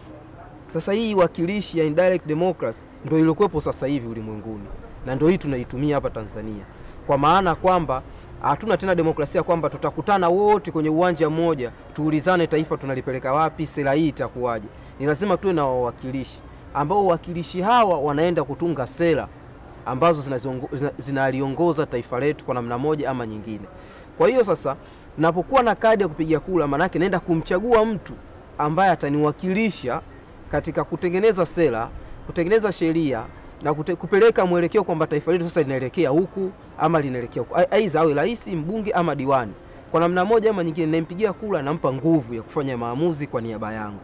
Sasa hii wakilishi ya indirect democracy ndio iliyokuwepo sasa hivi ulimwenguni, na ndio hii tunaitumia hapa Tanzania. Kwa maana kwamba hatuna tena demokrasia kwamba tutakutana wote kwenye uwanja mmoja tuulizane taifa tunalipeleka wapi, sera hii itakuwaje. Ni lazima tuwe na wawakilishi ambao wawakilishi hawa wanaenda kutunga sera ambazo zinaliongoza taifa letu kwa namna moja ama nyingine. Kwa hiyo sasa napokuwa na kadi ya kupiga kura, maana yake naenda kumchagua mtu ambaye ataniwakilisha katika kutengeneza sera, kutengeneza sheria na kupeleka mwelekeo kwamba taifa letu sasa linaelekea huku ama linaelekea huku. Aidha awe rais, mbunge ama diwani. Kwa namna moja ama nyingine nimpigia kura, nampa nguvu ya kufanya maamuzi kwa niaba yangu.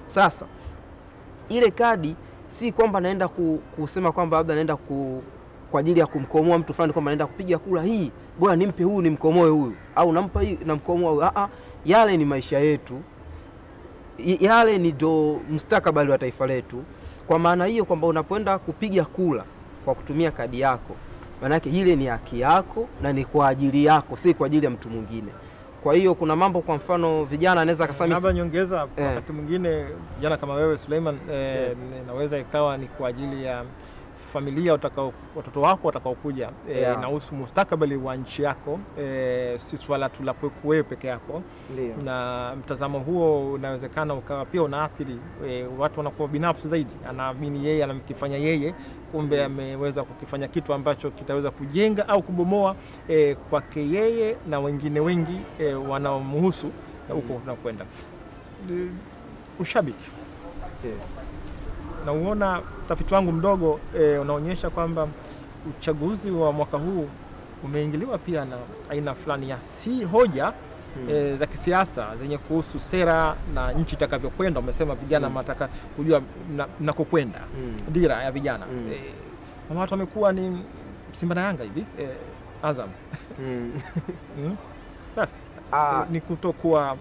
Sasa ile kadi si kwamba naenda kusema kwamba labda naenda kwa ajili ya kumkomoa mtu fulani kwamba naenda kupiga kura hii bora nimpe huyu nimkomoe huyu, au nampa hii namkomoa huyu. Yale ni maisha yetu, yale ni ndo mustakabali wa taifa letu. Kwa maana hiyo kwamba unapoenda kupiga kura kwa kutumia kadi yako, maana yake ile ni haki yako na ni kwa ajili yako, si kwa ajili ya mtu mwingine. Kwa hiyo kuna mambo, kwa mfano vijana anaweza akasema labda nyongeza wakati mwingine vijana kama wewe Suleiman, naweza ikawa ni kwa ajili ya familia watoto wako watakaokuja, inahusu mustakabali wa nchi yako, si swala tu la wewe peke yako. Na mtazamo huo unawezekana ukawa pia unaathiri watu, wanakuwa binafsi zaidi, anaamini yeye anamkifanya yeye, kumbe ameweza kukifanya kitu ambacho kitaweza kujenga au kubomoa kwake yeye na wengine wengi wanaomhusu huko tunakwenda. Ushabiki na uona utafiti wangu mdogo unaonyesha kwamba uchaguzi wa mwaka huu umeingiliwa pia na aina fulani ya si hoja za kisiasa zenye kuhusu sera na nchi itakavyokwenda. Umesema vijana wanataka kujua nakokwenda, dira ya vijana. Watu wamekuwa ni Simba na Yanga hivi, Azam. Basi ni kutokuwa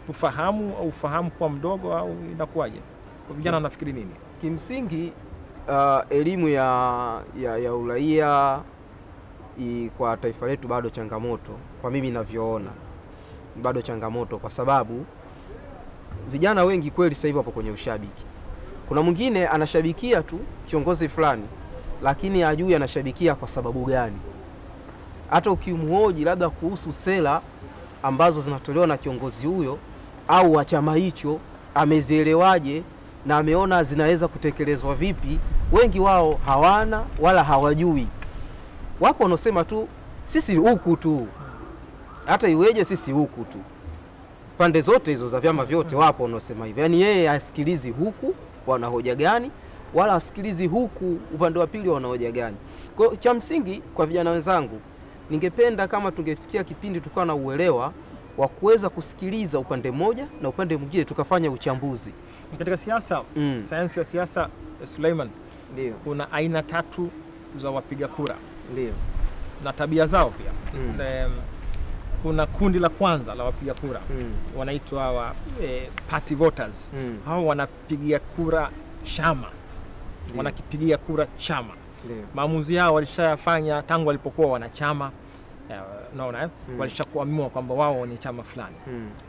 ufahamu au ufahamu kwa mdogo, au inakuwaje? Kwa vijana wanafikiri nini? Kimsingi elimu ya uraia kwa taifa letu bado changamoto, kwa mimi ninavyoona bado changamoto, kwa sababu vijana wengi kweli sasa hivi wapo kwenye ushabiki. Kuna mwingine anashabikia tu kiongozi fulani, lakini hajui anashabikia kwa sababu gani. Hata ukimhoji labda kuhusu sera ambazo zinatolewa na kiongozi huyo au wa chama hicho, amezielewaje na ameona zinaweza kutekelezwa vipi, wengi wao hawana wala hawajui. Wapo wanaosema tu sisi huku tu, hata iweje sisi huku tu. Pande zote hizo za vyama vyote wapo wanaosema hivyo. Yaani yeye asikilizi huku wana hoja gani, wala asikilizi huku upande wa pili wana hoja gani. Kwa cha msingi kwa vijana wenzangu, ningependa kama tungefikia kipindi tukawa na uelewa wa kuweza kusikiliza upande mmoja na upande mwingine, tukafanya uchambuzi. Katika siasa, sayansi ya siasa, Suleiman, ndio kuna aina tatu za wapiga kura. Ndio. Na tabia zao pia. Kuna kundi la kwanza la wapiga kura, wanaitwa party voters. Hao wanapigia kura chama. Wanakipigia kura chama. Maamuzi yao walishayafanya tangu walipokuwa wanachama. Unaona walishakuamua kwamba wao ni chama fulani.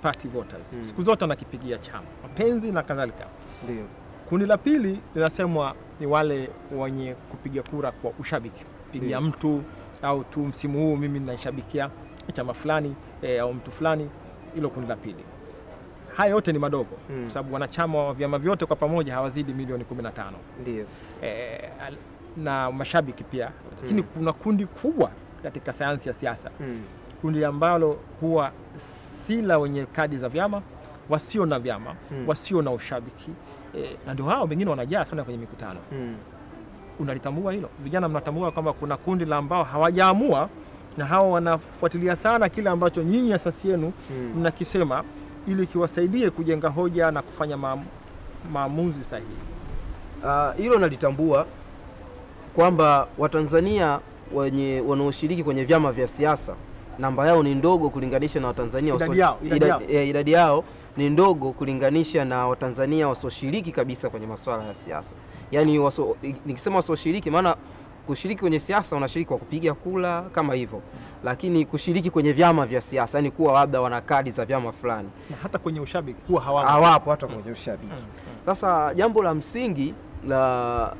Party voters. Siku zote wanakipigia chama, mapenzi na kadhalika. Ndio. Kundi la pili linasemwa ni wale wenye kupiga kura kwa ushabiki, pigia mtu au tu msimu huu mimi ninashabikia chama fulani au mtu fulani. Hilo kundi la pili. Haya yote ni madogo kwa sababu wanachama wa vyama vyote kwa pamoja hawazidi milioni 15. Ndio. Na mashabiki pia. Lakini kuna kundi kubwa katika sayansi ya siasa. Kundi ambalo huwa sila wenye kadi za vyama, wasio na vyama, wasio na ushabiki. Na ndio hao wengine wanajaa sana kwenye mikutano. Unalitambua hilo? Vijana mnatambua kwamba kuna kundi la ambao hawajaamua na hao wanafuatilia sana kile ambacho nyinyi asasi yenu mnakisema ili kiwasaidie kujenga hoja na kufanya maamuzi sahihi. Hilo nalitambua kwamba Watanzania wanaoshiriki kwenye vyama vya siasa namba yao ni ndogo kulinganisha na Watanzania idadi yao ni ndogo kulinganisha na Watanzania wasioshiriki kabisa kwenye masuala ya siasa. Yaani nikisema wasioshiriki maana kushiriki kwenye siasa wanashiriki kwa kupiga kula kama hivyo. Lakini kushiriki kwenye vyama vya siasa yani kuwa labda wana kadi za vyama fulani. Na hata kwenye ushabiki huwa hawapo hata kwenye ushabiki. Sasa jambo la msingi la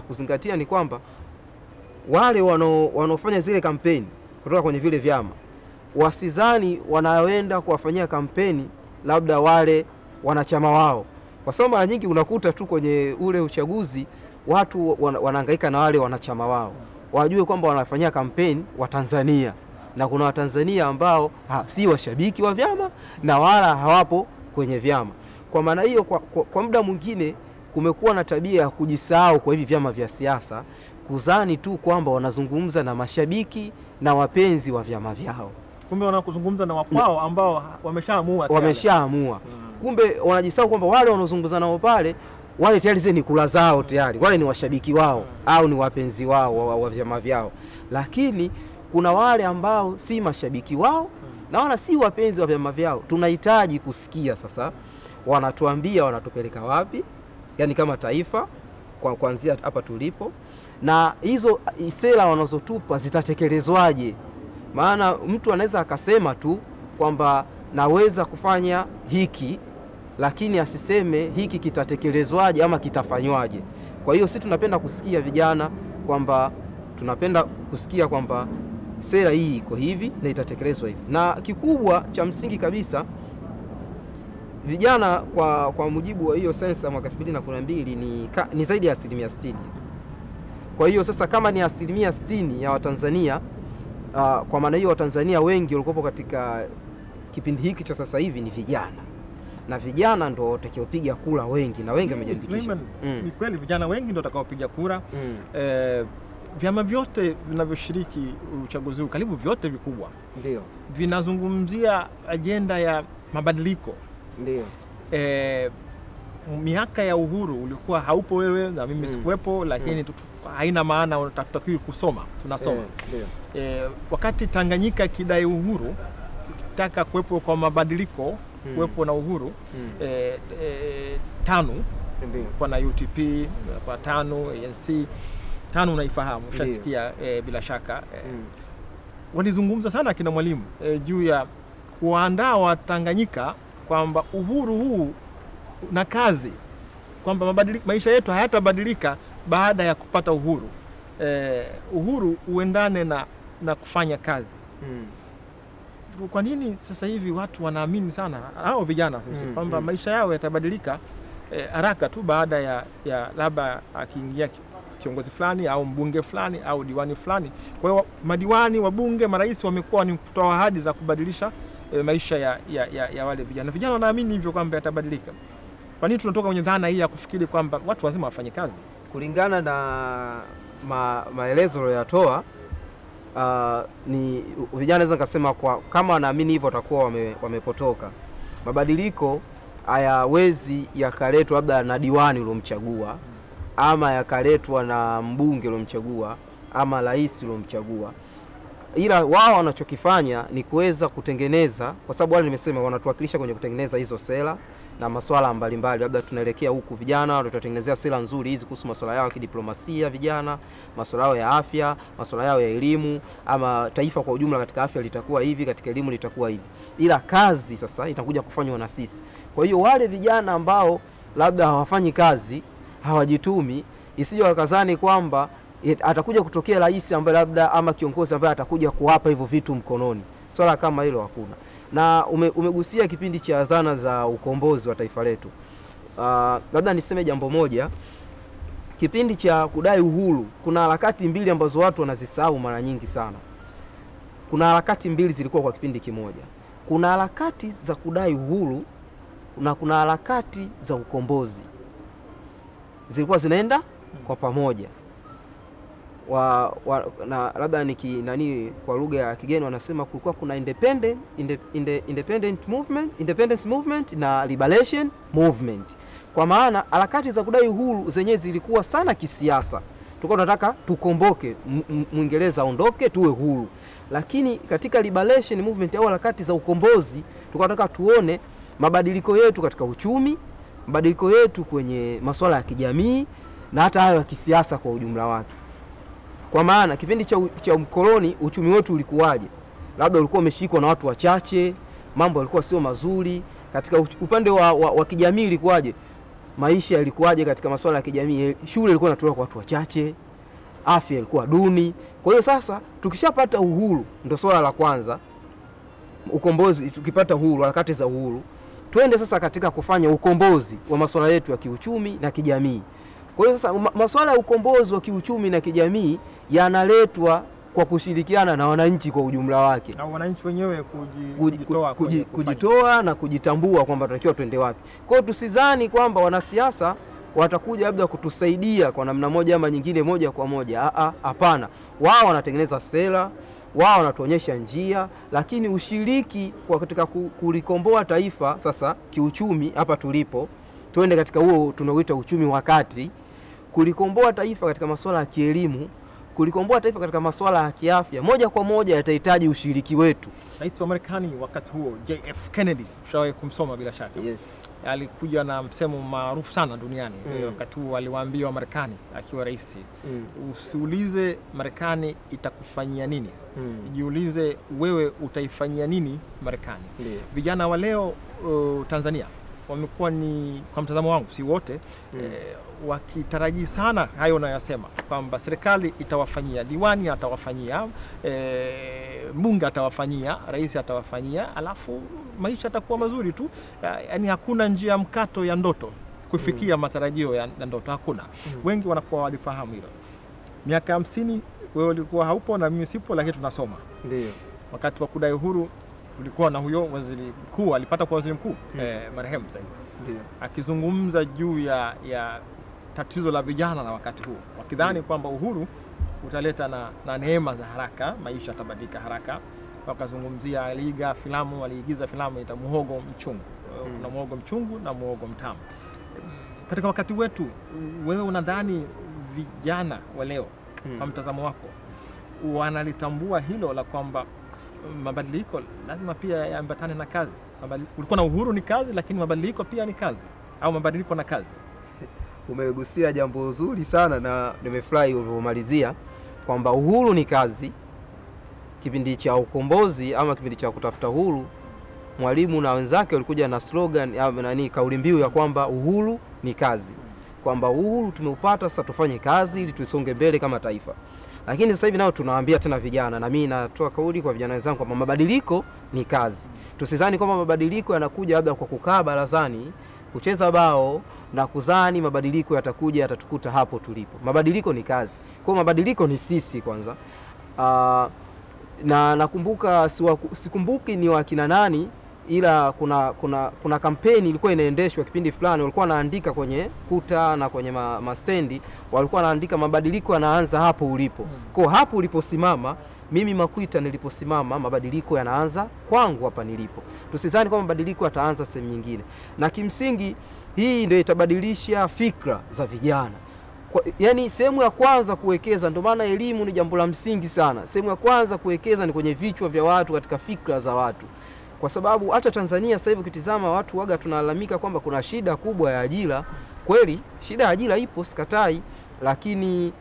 kuzingatia ni kwamba wale wanaofanya zile kampeni kutoka kwenye vile vyama wasizani wanaenda kuwafanyia kampeni labda wale wanachama wao. Kwa sababu mara nyingi unakuta tu kwenye ule uchaguzi watu wanahangaika na wale wanachama wao. Wajue kwamba wanafanyia kampeni wa Tanzania na kuna Watanzania ambao si washabiki wa vyama na wala hawapo kwenye vyama. Kwa maana hiyo kwa muda mwingine kumekuwa na tabia ya kujisahau kwa hivi vyama vya siasa, kuzani tu kwamba wanazungumza na mashabiki na wapenzi wa vyama vyao. Kumbe wanakuzungumza na wakwao ambao wameshaamua. Kumbe wanajisahau kwamba wale wanaozungumza nao pale wale tayari ni kula zao tayari. Wale ni washabiki wao au ni wapenzi wao wa vyama vyao. Lakini kuna wale ambao si mashabiki wao na wala si wapenzi wa vyama vyao. Tunahitaji kusikia sasa wanatuambia wanatupeleka wapi, yani kama taifa kuanzia hapa tulipo, na hizo sera wanazotupa zitatekelezwaje. Maana mtu anaweza akasema tu kwamba naweza kufanya hiki lakini asiseme hiki kitatekelezwaje ama kitafanywaje. Kwa hiyo sisi tunapenda kusikia vijana kwamba tunapenda kusikia kwamba sera hii iko hivi na itatekelezwa hivi. Na kikubwa cha msingi kabisa vijana kwa mujibu wa hiyo sensa mwaka 2012 ni zaidi ya 60%. Kwa hiyo sasa kama ni 60% ya Watanzania, kwa maana hiyo Watanzania wengi walikuwa katika kipindi hiki cha sasa hivi ni vijana. Na vijana ndio watakaopiga kura wengi na wengi wamejiandikisha. Ni kweli vijana wengi ndio watakaopiga kura. Vyama vyote vinavyoshiriki uchaguzi huu karibu vyote vikubwa ndio vinazungumzia ajenda ya mabadiliko. Ndio. Miaka ya uhuru ulikuwa haupo wewe na mimi sikuwepo, lakini haina maana unatakiwa kusoma, tunasoma. Wakati Tanganyika kidai uhuru, ukitaka kuwepo kwa mabadiliko, kuwepo na uhuru, TANU kwa na UTP, kwa TANU, ANC, TANU unaifahamu, ushasikia bila shaka. Walizungumza sana kina Mwalimu juu ya kuandaa wa Tanganyika kwamba uhuru huu na kazi, kwamba maisha yetu hayatabadilika baada ya kupata uhuru. Uhuru uendane na kufanya kazi. Kwa nini sasa hivi watu wanaamini sana hao vijana kwamba maisha yao yatabadilika haraka tu baada ya labda akiingia kiongozi fulani au mbunge fulani au diwani fulani? Kwa hiyo madiwani, wabunge, marais wamekuwa ni kutoa ahadi za kubadilisha maisha ya wale vijana. Vijana wanaamini hivyo kwamba yatabadilika. Kwa nini tunatoka kwenye dhana hii ya kufikiri kwamba watu lazima wafanye kazi? Kulingana na maelezo aliyotoa, ni vijana naweza kusema kama wanaamini hivyo watakuwa wamepotoka. Mabadiliko hayawezi yakaletwa labda na diwani uliomchagua ama yakaletwa na mbunge uliomchagua ama rais uliomchagua. Ila wao wanachokifanya ni kuweza kutengeneza, kwa sababu wale nimesema wanatuwakilisha kwenye kutengeneza hizo sera na masuala mbalimbali. Labda tunaelekea huku vijana tutatengenezea sera nzuri hizi kuhusu masuala yao ya kidiplomasia vijana, masuala yao ya afya, masuala yao ya elimu, ama taifa kwa ujumla katika afya litakuwa hivi, katika elimu litakuwa hivi. Ila kazi sasa itakuja kufanywa na sisi. Kwa hiyo wale vijana ambao labda hawafanyi kazi hawajitumi, isije wakazani kwamba atakuja kutokea rais ambaye labda ama kiongozi ambaye atakuja kuwapa hivyo vitu mkononi. Swala kama hilo hakuna. Na umegusia kipindi cha dhana za ukombozi wa taifa letu. Labda niseme jambo moja. Kipindi cha kudai uhuru, kuna harakati mbili ambazo watu wanazisahau mara nyingi sana. Kuna harakati mbili zilikuwa kwa kipindi kimoja. Kuna harakati za kudai uhuru na kuna harakati za ukombozi. Zilikuwa zinaenda kwa pamoja. Na labda kwa lugha ya kigeni wanasema kulikuwa kuna independence movement na liberation movement. Kwa maana harakati za kudai uhuru zenyewe zilikuwa sana kisiasa. Tulikuwa tunataka tukomboke, Mwingereza aondoke, tuwe huru. Lakini katika liberation movement au harakati za ukombozi tulikuwa tunataka tuone mabadiliko yetu katika uchumi, mabadiliko yetu kwenye masuala ya kijamii na hata hayo ya kisiasa kwa ujumla wake. Kwa maana kipindi cha ukoloni uchumi wetu ulikuwaje? Labda ulikuwa umeshikwa na watu wachache, mambo yalikuwa sio mazuri. Katika upande wa kijamii ilikuwaje? Maisha yalikuwaje katika masuala ya kijamii? Shule ilikuwa inatolewa kwa watu wachache, afya ilikuwa duni. Kwa hiyo sasa tukishapata uhuru, ndio swala la kwanza, ukombozi. Tukipata uhuru, harakati za uhuru, twende sasa katika kufanya ukombozi wa masuala yetu ya kiuchumi na kijamii. Kwa hiyo sasa masuala ya ukombozi wa kiuchumi na kijamii yanaletwa kwa kushirikiana na wananchi kwa ujumla wake. Na wananchi wenyewe kujitoa na kujitambua kwamba tunatakiwa twende wapi. Kwa hiyo tusizani kwamba wanasiasa watakuja labda kutusaidia kwa namna moja ama nyingine moja kwa moja. Hapana. Wao wanatengeneza sera, wao wanatuonyesha njia, lakini ushiriki kwa katika kulikomboa taifa sasa kiuchumi hapa tulipo, tuende katika huo tunaoita uchumi wa kati, kulikomboa taifa katika masuala ya kielimu, kulikomboa taifa katika masuala ya kiafya, moja kwa moja yatahitaji ushiriki wetu. Rais wa Marekani wakati huo JF Kennedy, ushawahi kumsoma bila shaka. Yes. Alikuja na msemo maarufu sana duniani. Wakati huo aliwaambia wa Marekani akiwa rais, usiulize Marekani itakufanyia nini. Jiulize wewe utaifanyia nini Marekani. Vijana wa leo Tanzania wamekuwa ni, kwa mtazamo wangu, si wote, wakitaraji sana hayo unayosema kwamba serikali itawafanyia, diwani atawafanyia, mbunge atawafanyia, rais atawafanyia, alafu maisha yatakuwa mazuri tu. Yaani hakuna njia mkato ya ndoto kufikia matarajio ya ndoto, hakuna. Wengi wanakuwa walifahamu hilo. Miaka 50 wewe ulikuwa haupo na mimi sipo, lakini tunasoma. Ndio. Wakati wa kudai uhuru ulikuwa na huyo waziri mkuu, alipata kwa waziri mkuu marehemu sasa. Ndio. Akizungumza juu ya tatizo la vijana na wakati huo, wakidhani kwamba uhuru utaleta na neema za haraka, maisha yatabadilika haraka. Wakazungumzia, aliigiza filamu ita Muhogo Mchungu. Kuna muhogo mchungu na muhogo mtamu. Katika wakati wetu, wewe unadhani vijana wa leo kwa mtazamo wako wanalitambua hilo la kwamba mabadiliko lazima pia yaambatane na kazi? Ulikuwa na uhuru ni kazi, lakini mabadiliko pia ni kazi, au mabadiliko na kazi? Umegusia jambo zuri sana na nimefurahi ulipomalizia kwamba uhuru ni kazi. Kipindi cha ukombozi ama kipindi cha kutafuta uhuru, Mwalimu na wenzake walikuja na slogan kauli mbiu ya kwamba uhuru ni kazi. Kwamba uhuru tumeupata, sasa tufanye kazi ili tusonge mbele kama taifa. Lakini sasa hivi nao tunawaambia tena vijana, na mimi natoa kauli kwa vijana wenzangu kwamba mabadiliko ni kazi. Tusizani kwamba mabadiliko yanakuja labda kwa kukaa barazani, kucheza bao na kuzani mabadiliko yatakuja yatatukuta hapo tulipo. Mabadiliko ni kazi. Kwa mabadiliko ni sisi kwanza. Na nakumbuka, sikumbuki ni wakina nani, ila kuna kampeni ilikuwa inaendeshwa kipindi fulani, walikuwa wanaandika kwenye kuta na kwenye mastendi, walikuwa wanaandika mabadiliko yanaanza hapo ulipo. Kwa hapo uliposimama, mimi Makwita niliposimama, mabadiliko yanaanza kwangu hapa nilipo. Tusizani kwamba mabadiliko yataanza sehemu nyingine. Na kimsingi hii ndio itabadilisha fikra za vijana. Yaani sehemu ya kwanza kuwekeza, ndio maana elimu ni jambo la msingi sana. Sehemu ya kwanza kuwekeza ni kwenye vichwa vya watu, katika fikra za watu. Kwa sababu hata Tanzania sasa hivi ukitizama, watu waga tunalalamika kwamba kuna shida kubwa ya ajira. Kweli shida ya ajira ipo, sikatai, lakini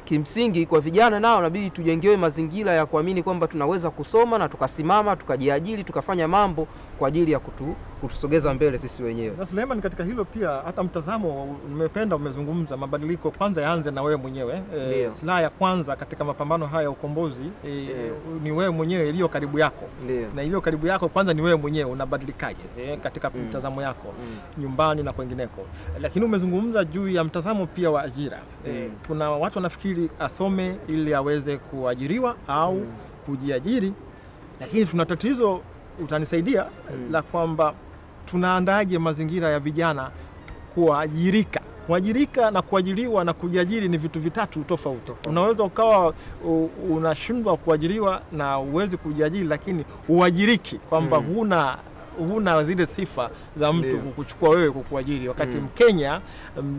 kimsingi kwa vijana nao inabidi tujengewe mazingira ya kuamini kwamba tunaweza kusoma na tukasimama tukajiajiri tukafanya mambo kwa ajili ya kutusogeza mbele sisi wenyewe. Na Suleiman, katika hilo pia hata mtazamo nimependa umezungumza mabadiliko kwanza yaanze na wewe mwenyewe. Silaha ya kwanza katika mapambano haya ya ukombozi ni wewe mwenyewe, iliyo karibu yako. Na iliyo karibu yako kwanza ni wewe mwenyewe, unabadilikaje katika mtazamo yako nyumbani na kwengineko. Lakini umezungumza juu ya mtazamo pia wa ajira. Kuna watu wanafikiri asome ili aweze kuajiriwa au kujiajiri, lakini tuna tatizo, utanisaidia, la kwamba tunaandaje mazingira ya vijana kuajirika. Kuajirika na kuajiriwa na kujiajiri ni vitu vitatu tofauti. Unaweza ukawa unashindwa kuajiriwa na uwezi kujiajiri, lakini uajiriki kwamba huna zile sifa za mtu kukuchukua wewe kukuajiri. Wakati Mkenya,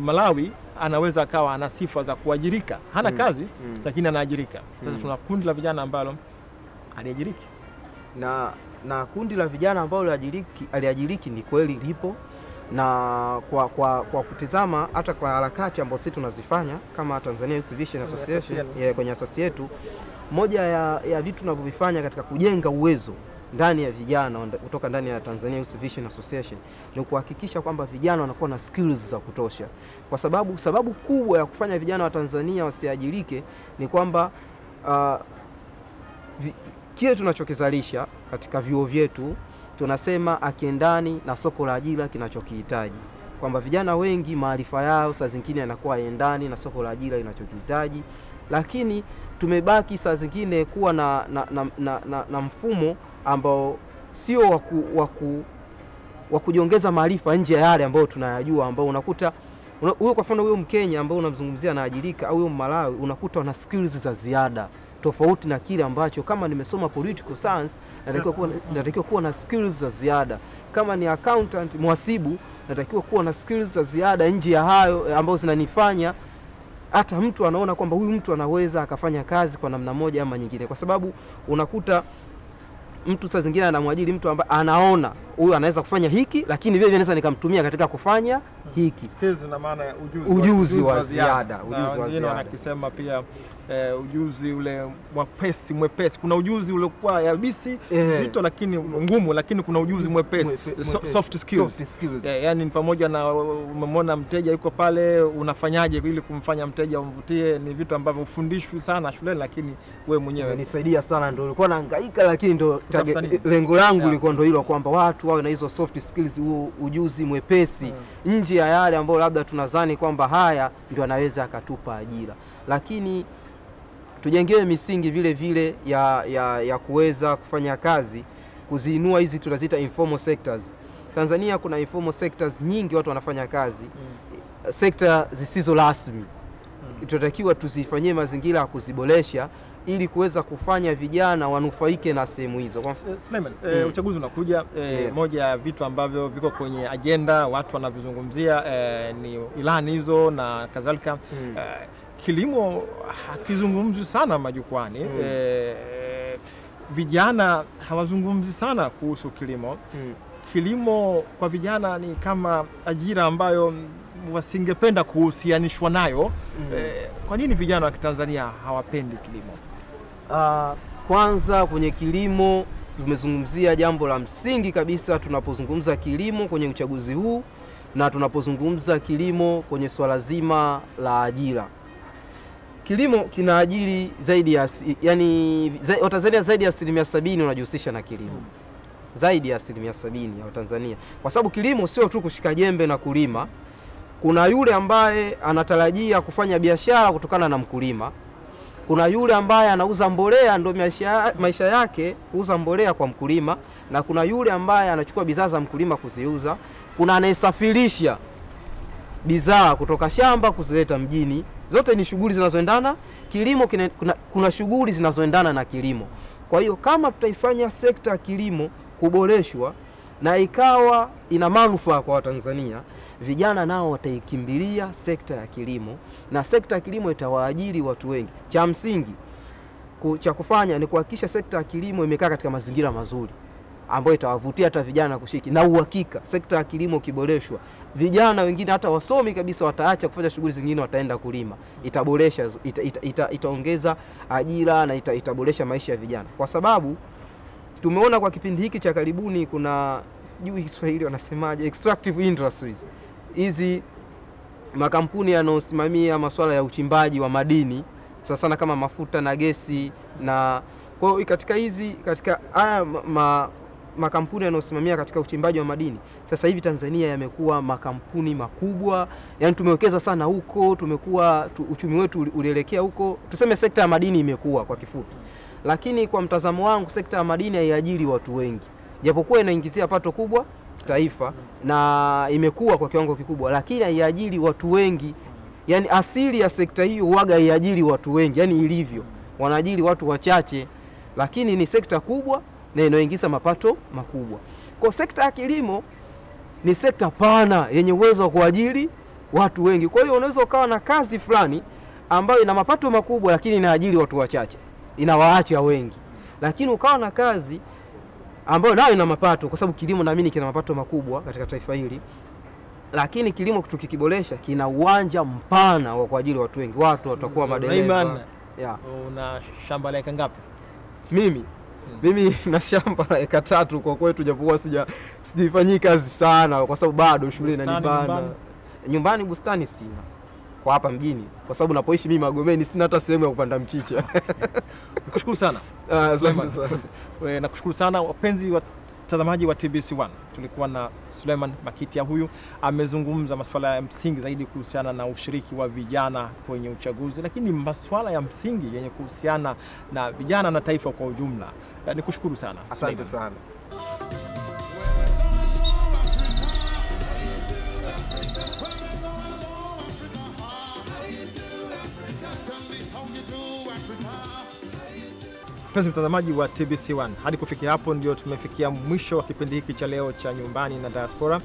Malawi anaweza akawa ana sifa za kuajirika, hana kazi lakini anaajirika. Sasa tuna kundi la vijana ambalo aliajiriki. Na kundi la vijana ambao aliajiriki ni kweli lipo, na kwa kutizama hata kwa harakati ambazo sisi tunazifanya kama Tanzania Youth Vision Association kwenye asasi yetu, moja ya vitu tunavyofanya katika kujenga uwezo ndani ya vijana kutoka ndani ya Tanzania Youth Vision Association ni kuhakikisha kwamba vijana wanakuwa na skills za kutosha, kwa sababu kubwa ya kufanya vijana wa Tanzania wasiajirike ni kwamba kile tunachokizalisha katika vyuo vyetu tunasema akiendani na soko la ajira kinachokihitaji, kwamba vijana wengi maarifa yao saa zingine yanakuwa haendani na soko la ajira linachokihitaji, lakini tumebaki saa zingine kuwa na mfumo ambao sio wa kujiongeza maarifa nje ya yale ambayo tunayajua, ambao unakuta huyo kwa mfano huyo Mkenya ambao unamzungumzia anaajirika au huyo Malawi unakuta wana skills za ziada tofauti na kile ambacho kama nimesoma political science natakiwa kuwa na skills za ziada, kama ni accountant mhasibu natakiwa kuwa na skills za ziada nje ya hayo ambazo zinanifanya hata mtu anaona kwamba huyu mtu anaweza akafanya kazi kwa namna moja ama nyingine, kwa sababu unakuta mtu saa zingine anamwajiri mtu ambaye anaona huyu anaweza kufanya hiki, lakini vile naweza nikamtumia katika kufanya hiki. Skills na maana ujuzi wa ziada. Wanakisema pia ujuzi ule mwepesi. Kuna ujuzi ule kwa yabisi nzito lakini ngumu, lakini kuna ujuzi mwepesi, soft skills. Yani ni pamoja na umemwona mteja yuko pale, unafanyaje ili kumfanya mteja umvutie. Ni vitu ambavyo ufundishwi sana shuleni, lakini wewe mwenyewe nisaidia sana, ndio nilikuwa nahangaika, lakini ndio lengo langu lilikuwa ndio hilo, kwamba watu wawe na hizo soft skills, ujuzi mwepesi nje ya yale ambayo labda tunadhani kwamba haya ndio anaweza akatupa ajira. Lakini tujengewe misingi vile vile ya kuweza kufanya kazi, kuziinua hizi tunaziita informal sectors. Tanzania kuna informal sectors nyingi, watu wanafanya kazi sekta zisizo rasmi. Tunatakiwa tuzifanyie mazingira ya kuziboresha ili kuweza kufanya vijana wanufaike na sehemu hizo. Suleiman, uchaguzi unakuja, moja ya vitu ambavyo viko kwenye agenda watu wanavizungumzia ni ilani hizo na kadhalika. Kilimo hakizungumzi sana majukwani. Vijana hawazungumzi sana kuhusu kilimo. Kilimo kwa vijana ni kama ajira ambayo wasingependa kuhusianishwa nayo. Kwa nini vijana wa Tanzania hawapendi kilimo? Kwanza kwenye kilimo tumezungumzia jambo la msingi kabisa tunapozungumza kilimo kwenye uchaguzi huu, na tunapozungumza kilimo kwenye swala zima la ajira. Kilimo kinaajiri zaidi ya Watanzania zaidi ya 70% wanajihusisha na kilimo. Zaidi ya 70% ya Watanzania. Kwa sababu kilimo sio tu kushika jembe na kulima. Kuna yule ambaye anatarajia kufanya biashara kutokana na mkulima. Kuna yule ambaye anauza mbolea, ndio maisha yake kuuza mbolea kwa mkulima, na kuna yule ambaye anachukua bidhaa za mkulima kuziuza. Kuna anayesafirisha bidhaa kutoka shamba kuzileta mjini. Zote ni shughuli zinazoendana. Kilimo kuna shughuli zinazoendana na kilimo. Kwa hiyo kama tutaifanya sekta ya kilimo kuboreshwa na ikawa ina manufaa kwa Watanzania, vijana nao wataikimbilia sekta ya kilimo, na sekta ya kilimo itawaajiri watu wengi. Cha msingi cha kufanya ni kuhakikisha sekta ya kilimo imekaa katika mazingira mazuri. ambayo itawavutia hata vijana kushiriki. Na uhakika sekta ya kilimo kiboreshwa, vijana wengine hata wasomi kabisa wataacha kufanya shughuli zingine, wataenda kulima. Itaboresha, itaongeza ajira na itaboresha maisha ya vijana, kwa sababu tumeona kwa kipindi hiki cha karibuni kuna, sijui Kiswahili wanasemaje, extractive industries. Hizi makampuni yanayosimamia masuala ya uchimbaji wa madini sana kama mafuta na gesi, na kwa hiyo katika haya makampuni yanayosimamia katika uchimbaji wa madini, sasa hivi Tanzania yamekuwa makampuni makubwa, yani tumewekeza sana huko, uchumi wetu ulielekea huko. Tuseme sekta ya madini imekuwa kwa kifupi. Lakini kwa mtazamo wangu sekta ya madini haiajiri watu wengi, japokuwa inaingizia pato kubwa taifa na imekuwa kwa kiwango kikubwa, lakini haiajiri watu wengi. Yani asili ya sekta hiyo huaga haiajiri watu wengi, yani ilivyo wanaajiri watu wachache, lakini ni sekta kubwa na inaingiza mapato makubwa. Kwa sekta ya kilimo ni sekta pana yenye uwezo wa kuajiri watu wengi. Kwa hiyo unaweza ukawa na kazi fulani ambayo ina mapato makubwa lakini inaajiri watu wachache, inawaacha wengi. Lakini ukawa na kazi ambayo nayo ina mapato, kwa sababu kilimo naamini kina mapato makubwa katika taifa hili, lakini kilimo tukikiboresha kina uwanja mpana wa kuajiri watu wengi. Watu watakuwa madereva. Una shamba la eka ngapi? Mimi na shamba la eka 3 kwa kwetu, japokuwa sijifanyii kazi sana kwa sababu bado shule inanibana. Nyumbani bustani sina kwa hapa mjini, kwa sababu napoishi mimi Magomeni sina hata sehemu ya kupanda mchicha. Nakushukuru sana. Nakushukuru sana wapenzi watazamaji wa TBC1. Tulikuwa na Suleiman Makitia, huyu amezungumza masuala ya msingi zaidi kuhusiana na ushiriki wa vijana kwenye uchaguzi, lakini masuala ya msingi yenye kuhusiana na vijana na taifa kwa ujumla. Nikushukuru sana. Asante sana. Mpenzi mtazamaji wa TBC1, hadi kufikia hapo ndio tumefikia mwisho wa kipindi hiki cha leo cha Nyumbani na Diaspora.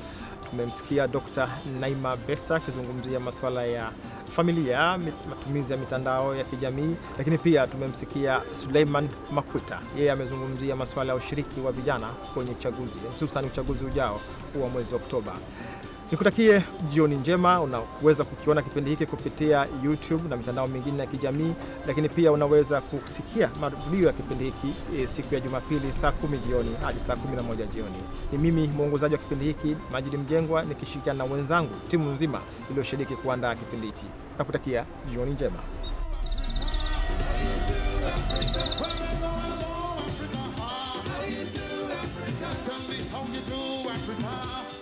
Tumemsikia Dr. Naima Besta akizungumzia masuala ya familia, matumizi ya mitandao ya kijamii, lakini pia tumemsikia Suleiman Makwita, yeye amezungumzia masuala ya ushiriki wa vijana kwenye chaguzi, hususan uchaguzi ujao wa mwezi Oktoba. Nikutakie jioni njema. Unaweza kukiona kipindi hiki kupitia YouTube na mitandao mingine ya kijamii, lakini pia unaweza kusikia marudio ya kipindi hiki siku ya Jumapili saa 10 jioni hadi saa 11 jioni. Ni mimi mwongozaji wa kipindi hiki Majid Mjengwa, nikishirikiana na wenzangu timu nzima iliyoshiriki kuandaa kipindi hiki. Nakutakia jioni njema. Africa.